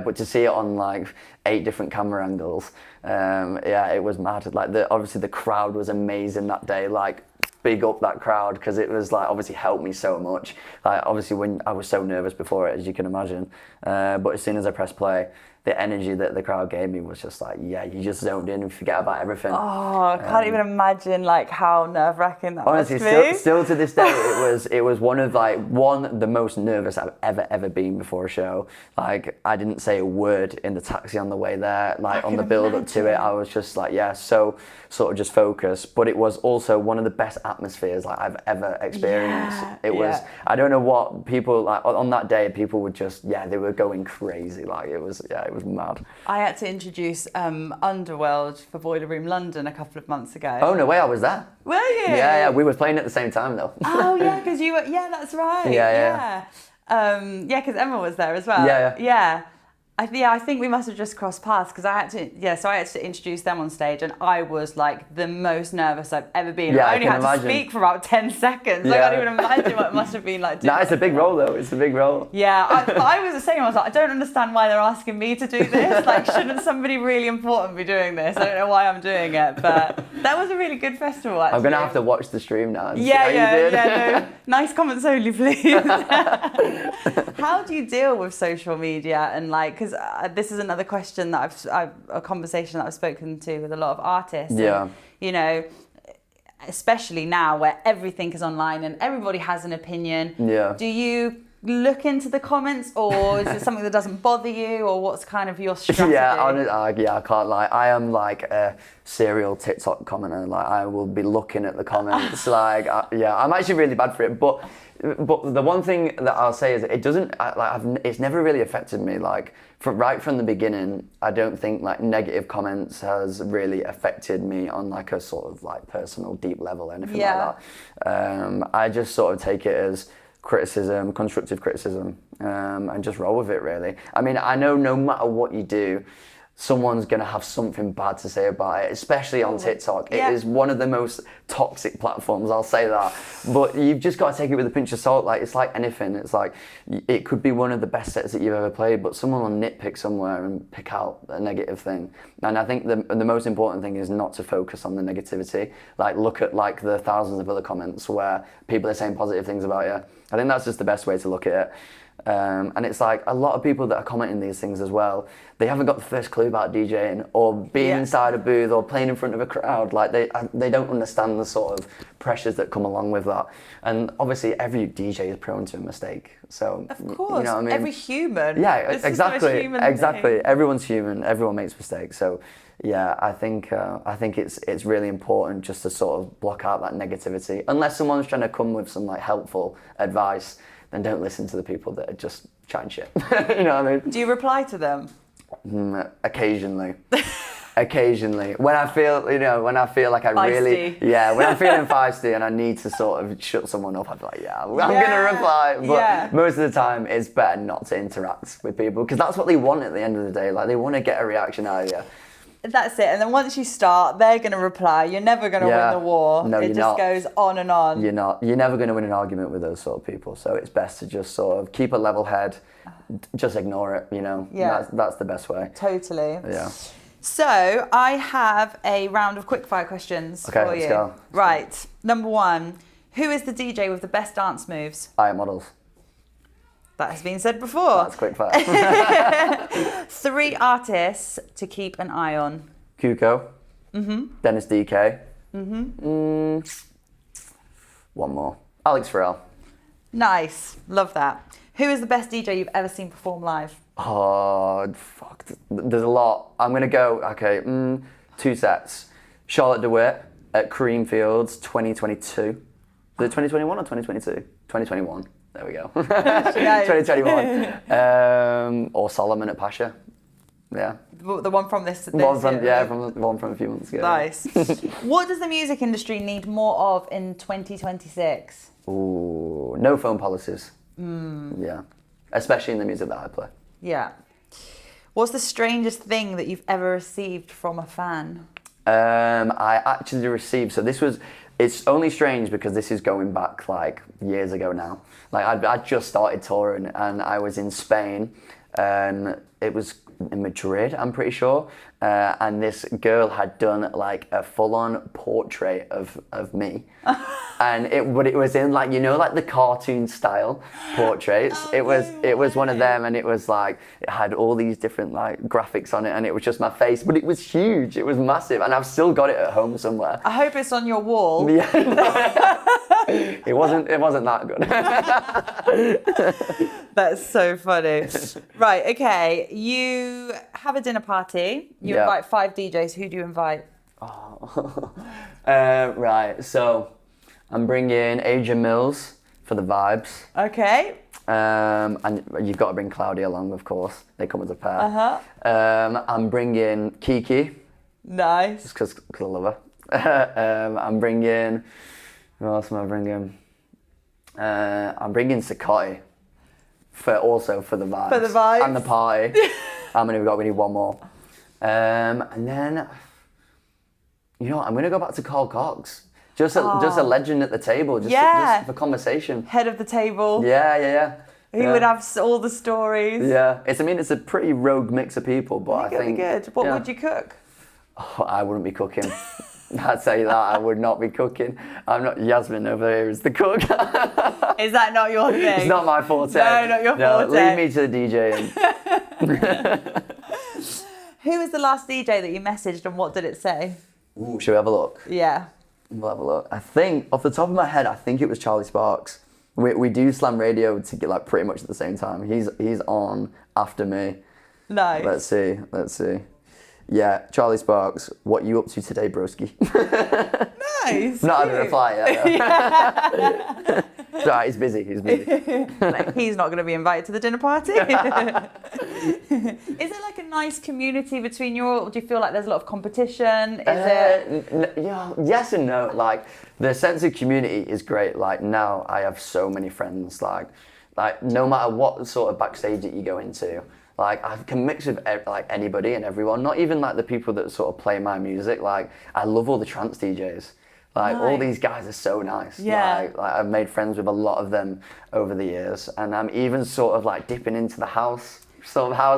But to see it on like 8 different camera angles, it was mad. Like obviously the crowd was amazing that day. Like big up that crowd, because it was like obviously helped me so much. Like obviously when I was so nervous before it, as you can imagine, but as soon as I pressed play, the energy that the crowd gave me was just like, yeah, you just zoned in and forget about everything. Oh, I can't even imagine like how nerve-wracking that honestly, must be. Still to this day, it was one of the most nervous I've ever been before a show. Like I didn't say a word in the taxi on the way there. Like on the build up to it, I was just like, so sort of just focused. But it was also one of the best atmospheres like I've ever experienced. It was, I don't know what people like on that day. People were just they were going crazy. Like it was mad. I had to introduce Underworld for Boiler Room London a couple of months ago. Oh no way, I was there. Were you? Yeah, we were playing at the same time though. Oh yeah, because you were. Yeah, that's right. Yeah. Because Emma was there as well. Yeah. I think we must have just crossed paths, because I had to introduce them on stage, and I was like the most nervous I've ever been. I only had to speak for about 10 seconds. I can't even imagine what it must have been like. No, it's a big role though. It's a big role. Yeah, I was the same. I was like, I don't understand why they're asking me to do this. Like, shouldn't somebody really important be doing this? I don't know why I'm doing it, but that was a really good festival. Actually, I'm gonna have to watch the stream now. And see how you did. No. Nice comments only, please. How do you deal with social media and like? Because this is another question that a conversation that I've spoken to with a lot of artists. Yeah. And, you know, especially now where everything is online and everybody has an opinion. Yeah. Do you look into the comments, or is it something that doesn't bother you, or what's kind of your strategy? I can't lie. I am like a serial TikTok commenter. Like I will be looking at the comments. I'm actually really bad for it, but the one thing that I'll say is it doesn't it's never really affected me. Like right from the beginning, I don't think like negative comments has really affected me on like a sort of like personal deep level or anything like that. I just sort of take it as criticism, constructive criticism, and just roll with it really. I mean, I know no matter what you do, someone's going to have something bad to say about it, especially on TikTok. It is one of the most toxic platforms, I'll say that. But you've just got to take it with a pinch of salt. Like, it's like anything. It's like, it could be one of the best sets that you've ever played, but someone will nitpick somewhere and pick out a negative thing. And I think the most important thing is not to focus on the negativity. Like, look at like the thousands of other comments where people are saying positive things about you. I think that's just the best way to look at it. And it's like a lot of people that are commenting these things as well, they haven't got the first clue about DJing or being inside a booth or playing in front of a crowd. Like they don't understand the sort of pressures that come along with that. And obviously every DJ is prone to a mistake. So of course, you know what I mean? every human. Yeah, it's exactly. Exactly. Thing. Everyone's human. Everyone makes mistakes. So yeah, I think it's really important just to sort of block out that negativity. Unless someone's trying to come with some like helpful advice, then don't listen to the people that are just chatting shit. You know what I mean? Do you reply to them? Occasionally. Occasionally. When I feel like I really... Yeah, when I'm feeling feisty and I need to sort of shut someone up, I'd be like, I'm going to reply. But most of the time, it's better not to interact with people because that's what they want at the end of the day. Like, they want to get a reaction out of you. That's it. And then once you start, they're going to reply. You're never going to win the war. No, it just not. Goes on and on. You're not. You're never going to win an argument with those sort of people. So it's best to just sort of keep a level head. Just ignore it, you know. Yeah. That's the best way. Totally. Yeah. So I have a round of quickfire questions for you. Let's go. Right. Number one. Who is the DJ with the best dance moves? I Am Models. That has been said before. That's quickfire. 3 artists to keep an eye on. Kuko. Dennis DK. One more. Alex Farrell. Nice. Love that. Who is the best DJ you've ever seen perform live? Oh, fuck. There's a lot. I'm going to go, 2 sets. Charlotte DeWitt at Creamfields 2022. Is it 2021 or 2022? 2021. There we go. 2021. Or Solomon at Pasha. Yeah. The one from this from a few months ago. Nice. What does the music industry need more of in 2026? Ooh, no phone policies. Yeah. Especially in the music that I play. Yeah. What's the strangest thing that you've ever received from a fan? I actually received, it's only strange because this is going back like years ago now. Like I just started touring and I was in Spain. It was in Madrid, I'm pretty sure. And this girl had done like a full-on portrait of me. And it was in like, you know, like the cartoon style portraits. It was one of them, and it was like, it had all these different like graphics on it, and it was just my face, but it was huge. It was massive, and I've still got it at home somewhere. I hope it's on your wall. Yeah. It wasn't that good. That's so funny. Right, okay. You have a dinner party. You invite 5 DJs. Who do you invite? Right, so I'm bringing Adrian Mills for the vibes. Okay. And you've got to bring Claudia along, of course. They come as a pair. I'm bringing Kiki. Nice. Just because I love her. I'm bringing... Who else am I bringing? I'm bringing Sakotti for the vibes. For the vibes. And the party. How many have we got? We need one more. And then, you know what? I'm going to go back to Carl Cox. Just a legend at the table, just for conversation. Head of the table. Yeah. He would have all the stories. Yeah. It's a pretty rogue mix of people, but I think... Good. What would you cook? Oh, I wouldn't be cooking. I'd say that I would not be cooking. I'm not. Yasmin over here is the cook. Is that not your thing? It's not my forte. No, not your forte. Leave me to the DJing. Who was the last DJ that you messaged, and what did it say? Ooh, should we have a look? Yeah. We'll have a look. I think, off the top of my head, I think it was Charlie Sparks. We do Slam Radio to get like pretty much at the same time. He's on after me. Nice. Let's see. Yeah, Charlie Sparks, what you up to today, broski? Nice. Not had a reply yet. Right, he's busy. Like, he's not going to be invited to the dinner party. Is it like a nice community between you all? Do you feel like there's a lot of competition? Yes and no. Like, the sense of community is great. Like, now I have so many friends. Like no matter what sort of backstage that you go into, Like I can mix with like anybody and everyone, not even like the people that sort of play my music. Like I love all the trance DJs. Like all these guys are so nice. Yeah. Like I've made friends with a lot of them over the years, and I'm even sort of like dipping into the house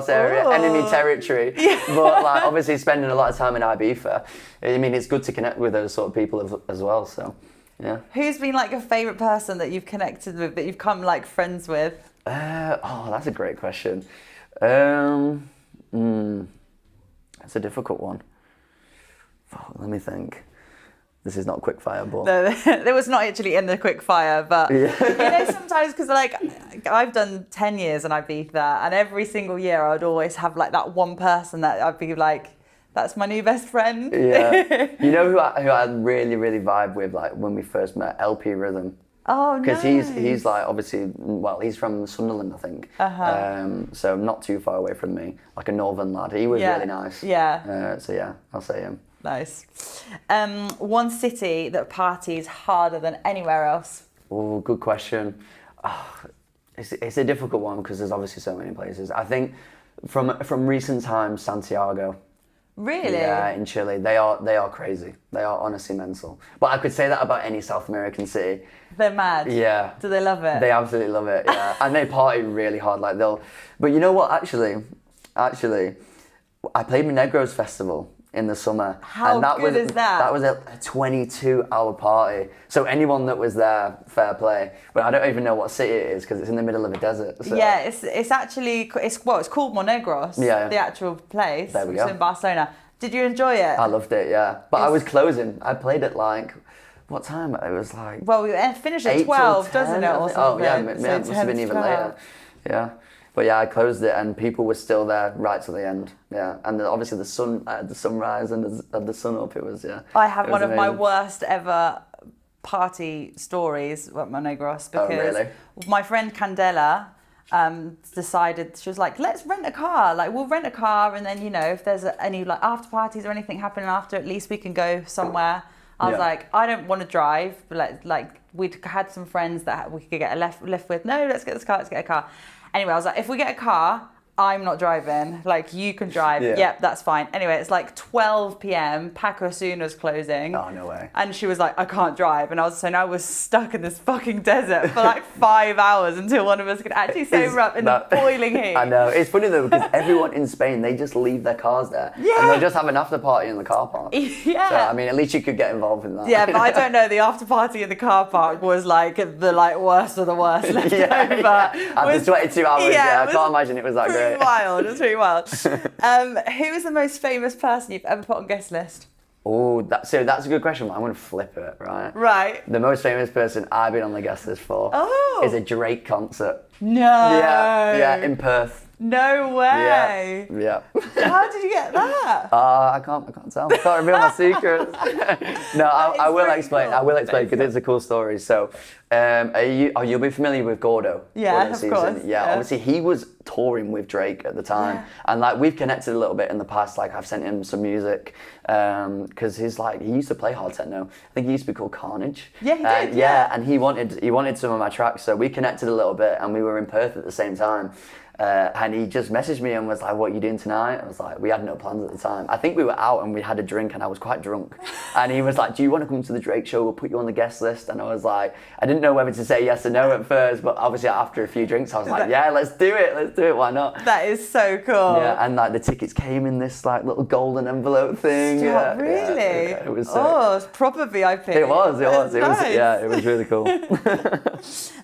area, enemy territory. Yeah. But like obviously spending a lot of time in Ibiza, I mean it's good to connect with those sort of people as well. So yeah. Who's been like your favourite person that you've connected with, that you've come like friends with? That's a great question. That's a difficult one. Let me think. This is not Quickfire, but... No, it was not actually in the Quickfire, but you know, sometimes, because like I've done 10 years in Ibiza, and every single year I would always have like that one person that I'd be like, that's my new best friend. Yeah. You know who I really, really vibe with, like when we first met? LP Rhythm. Oh, nice. Because he's like obviously, well, he's from Sunderland, I think. So not too far away from me, like a northern lad. He was really nice. Yeah. So yeah, I'll say him. Nice. One city that parties harder than anywhere else? Oh, good question. It's a difficult one because there's obviously so many places. I think from recent times, Santiago. Really? Yeah, in Chile. They are crazy. They are honestly mental. But I could say that about any South American city. They're mad. Yeah. Do they love it? They absolutely love it, yeah. And they party really hard. Like but you know what, actually, I played Monegros Festival in the summer. How good is that? That was a 22-hour party. So anyone that was there, fair play. But I don't even know what city it is because it's in the middle of a desert. So. Yeah, it's actually it's called Monegros. Yeah. The actual place. There we go. It's in Barcelona. Did you enjoy it? I loved it, yeah. But I was closing. I played at like, what time? It was like... Well, we finished at 12, doesn't it? Or Oh, yeah, something? it must have been even later. Yeah. But yeah, I closed it and people were still there right to the end. Yeah, and obviously the sunrise and the sun up. It was I have one of my worst ever party stories at Monegros because my friend Candela decided, she was like, let's rent a car. Like we'll rent a car, and then if there's any like after parties or anything happening after, at least we can go somewhere. I was like, I don't want to drive, but like we'd had some friends that we could get a lift with. No, let's get a car. Anyway, I was like, if we get a car, I'm not driving. Like, you can drive. Yeah. Yep, that's fine. Anyway, it's like 12 p.m. Paco Suna's closing. Oh, no way. And she was like, I can't drive. And I was stuck in this fucking desert for like 5 hours until one of us could actually sober up in the boiling heat. I know. It's funny though, because everyone in Spain, they just leave their cars there. Yeah. And they'll just have an after party in the car park. Yeah. So, I mean, at least you could get involved in that. Yeah, but I don't know. The after party in the car park was like the worst of the worst left over. After 22 hours, I can't imagine it was that great. Wild. It was pretty wild. Who is the most famous person you've ever put on guest list? Oh, that's a good question. I'm going to flip it, right? Right. The most famous person I've been on the guest list for is a Drake concert. No. Yeah, in Perth. No way. Yeah. How did you get that? I can't tell. I can't reveal my secrets. No, I will explain. Cool. I will explain because it's a cool story. So, you'll be familiar with Gordo? Yeah, of course. Yeah, obviously he was touring with Drake at the time, and like we've connected a little bit in the past. Like I've sent him some music because he used to play hard techno. I think he used to be called Carnage. Yeah, he did. Yeah, and he wanted some of my tracks, so we connected a little bit, and we were in Perth at the same time. And he just messaged me and was like, what are you doing tonight? I was like, we had no plans at the time. I think we were out and we had a drink and I was quite drunk. And he was like, do you want to come to the Drake show? We'll put you on the guest list. And I was like, I didn't know whether to say yes or no at first, but obviously after a few drinks, I was like, yeah, let's do it. Why not? That is so cool. Yeah, and like the tickets came in this like little golden envelope thing. Stop, really? Yeah, it was it's proper VIP. It was. Nice. It was really cool.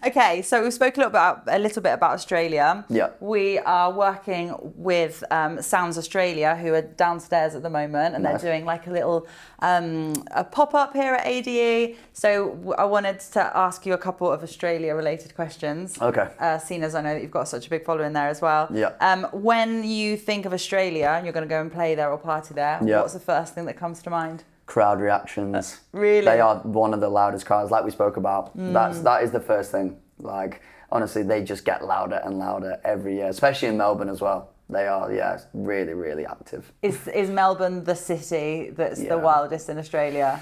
Okay, so we spoke a little bit about Australia. Yeah. We are working with Sounds Australia, who are downstairs at the moment, and they're doing like a little a pop-up here at ADE. So I wanted to ask you a couple of Australia-related questions. Okay. Seeing as I know that you've got such a big following there as well. Yeah. When you think of Australia and you're going to go and play there or party there, what's the first thing that comes to mind? Crowd reactions. Really? They are one of the loudest crowds, like we spoke about. That is the first thing. Like, honestly, they just get louder and louder every year, especially in Melbourne as well. They are, really, really active. Is Melbourne the city that's the wildest in Australia?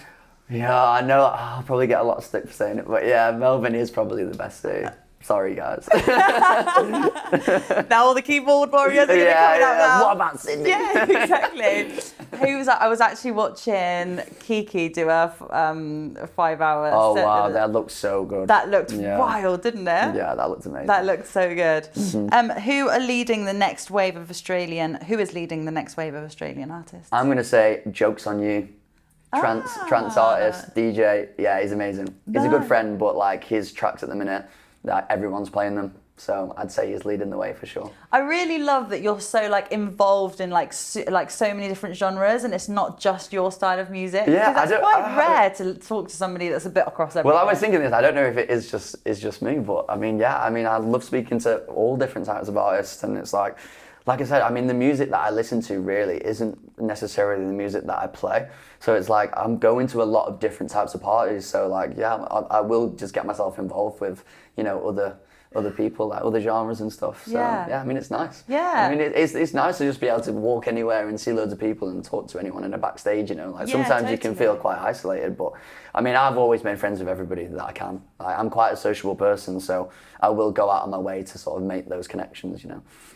Yeah, I know. I'll probably get a lot of stick for saying it, but yeah, Melbourne is probably the best city. Sorry, guys. Now all the keyboard warriors are going to be coming out now. What about Sydney? Yeah, exactly. I was actually watching Kiki do a 5-hour Oh, set. wow, that looked so good. That looked wild, didn't it? Yeah, that looked amazing. That looked so good. Who is leading the next wave of Australian artists? I'm going to say Joke's on You. Trance artist, DJ. Yeah, he's amazing. He's a good friend, but like his tracks at the minute, like everyone's playing them. So I'd say he's leading the way for sure. I really love that you're so like involved in like so many different genres, and it's not just your style of music. Yeah, it's quite rare to talk to somebody that's a bit across everything. Well, I was thinking this. I don't know if it is just me, but I mean, I love speaking to all different types of artists, and it's like I said, I mean, the music that I listen to really isn't necessarily the music that I play. So it's like I'm going to a lot of different types of parties. So like, I will just get myself involved with, other people, like other genres and stuff. So I mean, it's nice. Yeah. I mean, it's nice to just be able to walk anywhere and see loads of people and talk to anyone in a backstage, sometimes totally. you can feel quite isolated, but I mean, I've always made friends with everybody that I can. I'm quite a sociable person, so I will go out of my way to sort of make those connections,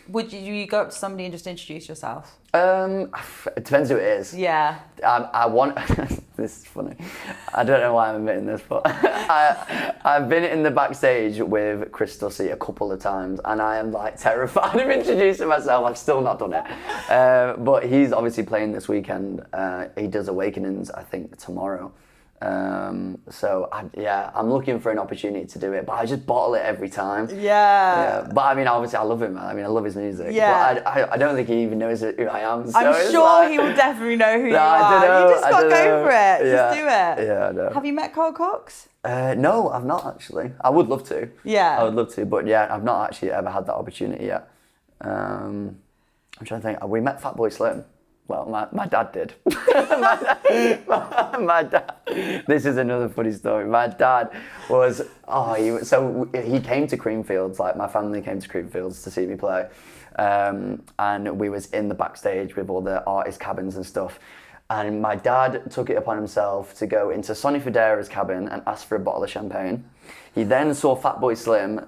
Would you go up to somebody and just introduce yourself? It depends who it is. Yeah. I want. This is funny. I don't know why I'm admitting this, but I've been in the backstage with Chris Dussy a couple of times, and I am like terrified of introducing myself. I've still not done it, but he's obviously playing this weekend. He does Awakenings, I think, tomorrow. I'm looking for an opportunity to do it, but I just bottle it every time. Yeah. But I mean, obviously, I love him, man. I mean, I love his music. Yeah. But I don't think he even knows who I am. So I'm sure he will definitely know who you are. I don't know. You just got to go for it. Yeah. Just do it. Yeah, I know. Have you met Carl Cox? No, I've not actually. I would love to. Yeah. I would love to, but I've not actually ever had that opportunity yet. I'm trying to think. We met Fatboy Slim. Well, my dad did. my dad. This is another funny story. My dad was. He came to Creamfields. Like my family came to Creamfields to see me play, and we was in the backstage with all the artist cabins and stuff. And my dad took it upon himself to go into Sonny Fodera's cabin and ask for a bottle of champagne. He then saw Fatboy Slim,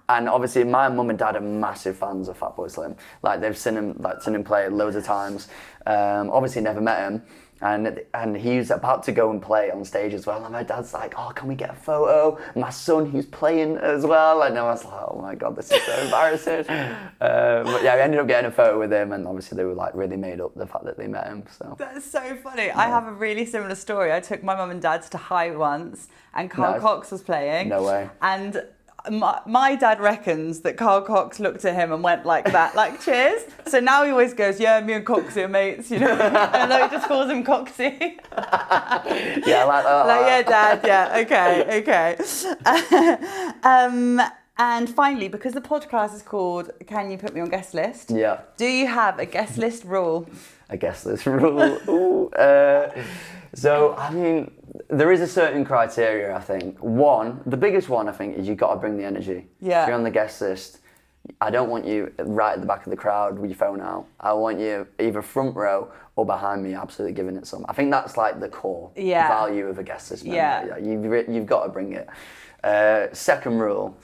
and obviously my mum and dad are massive fans of Fatboy Slim. Like they've seen him play loads of times. Obviously never met him, and he's about to go and play on stage as well. And my dad's like, "Oh, can we get a photo?" My son, who's playing as well. And I was like, "Oh my god, this is so embarrassing." But we ended up getting a photo with him, and obviously they were like really made up the fact that they met him. So that's so funny. I have a really similar story. I took my mum and dad's to High once, and Carl Cox was playing. No way. And my dad reckons that Carl Cox looked at him and went like that, like cheers. So now he always goes, "Yeah, me and Coxie are mates," And I know he just calls him Coxie. Yeah, I like that. Like, yeah, Dad. Yeah, okay. And finally, because the podcast is called "Can You Put Me on Guest List?" Yeah. Do you have a guest list rule? A guest list rule. Ooh. So I mean, there is a certain criteria. I think the biggest one, I think, is you've got to bring the energy. Yeah. If you're on the guest list, I don't want you right at the back of the crowd with your phone out. I want you either front row or behind me, absolutely giving it some. I think that's like the core value of a guest list member. Yeah. You've got to bring it. Second rule,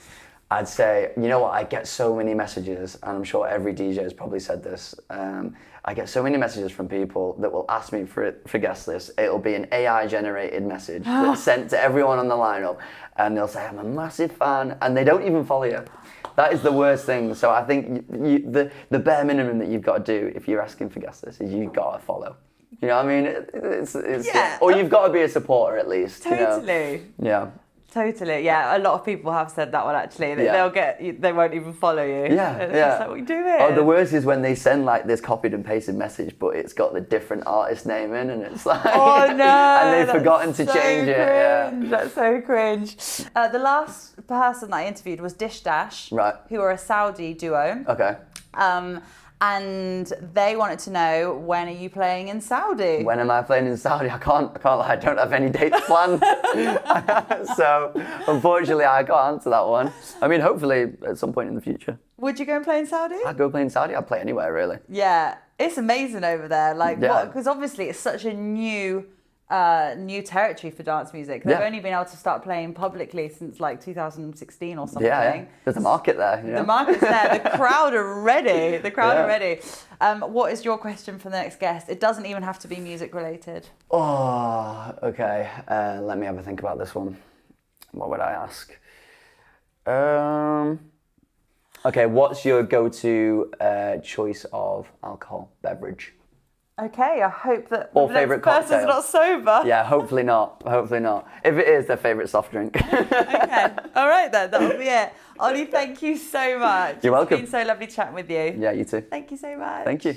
I'd say, you know what, I get so many messages, and I'm sure every DJ has probably said this. I get so many messages from people that will ask me for guest lists. It'll be an AI generated message that's sent to everyone on the lineup, and they'll say, "I'm a massive fan," and they don't even follow you. That is the worst thing. So I think the bare minimum that you've got to do if you're asking for guest lists is you've got to follow. You know what I mean? Or you've got to be a supporter at least. Totally. Yeah. Totally, yeah. A lot of people have said that one actually. That they won't even follow you. Yeah, it's just like, what are you doing? Oh, the worst is when they send like this copied and pasted message, but it's got the different artist name in, and it's like, oh no, and they've forgotten to change it. Yeah, that's so cringe. The last person that I interviewed was Dish Dash, right? Who are a Saudi duo. Okay. And they wanted to know, when are you playing in Saudi? When am I playing in Saudi? I can't lie, I don't have any dates planned. So, unfortunately, I can't answer that one. I mean, hopefully, at some point in the future. Would you go and play in Saudi? I'd go play in Saudi. I'd play anywhere, really. Yeah, it's amazing over there. Like, yeah. Because obviously it's such a new new territory for dance music. They've only been able to start playing publicly since like 2016 or something. Yeah. There's a market there. The market's there. The crowd are ready. Are ready. What is your question for the next guest? It doesn't even have to be music related. Oh, okay. Let me have a think about this one. What would I ask? Okay, what's your go-to choice of alcohol beverage? Okay, I hope that or the favorite next person's cocktail. not sober. Yeah, hopefully not. If it is, their favorite soft drink. Okay, all right then, that'll be it. Ollie, thank you so much. You're welcome. It's been so lovely chatting with you. Yeah, you too. Thank you so much. Thank you.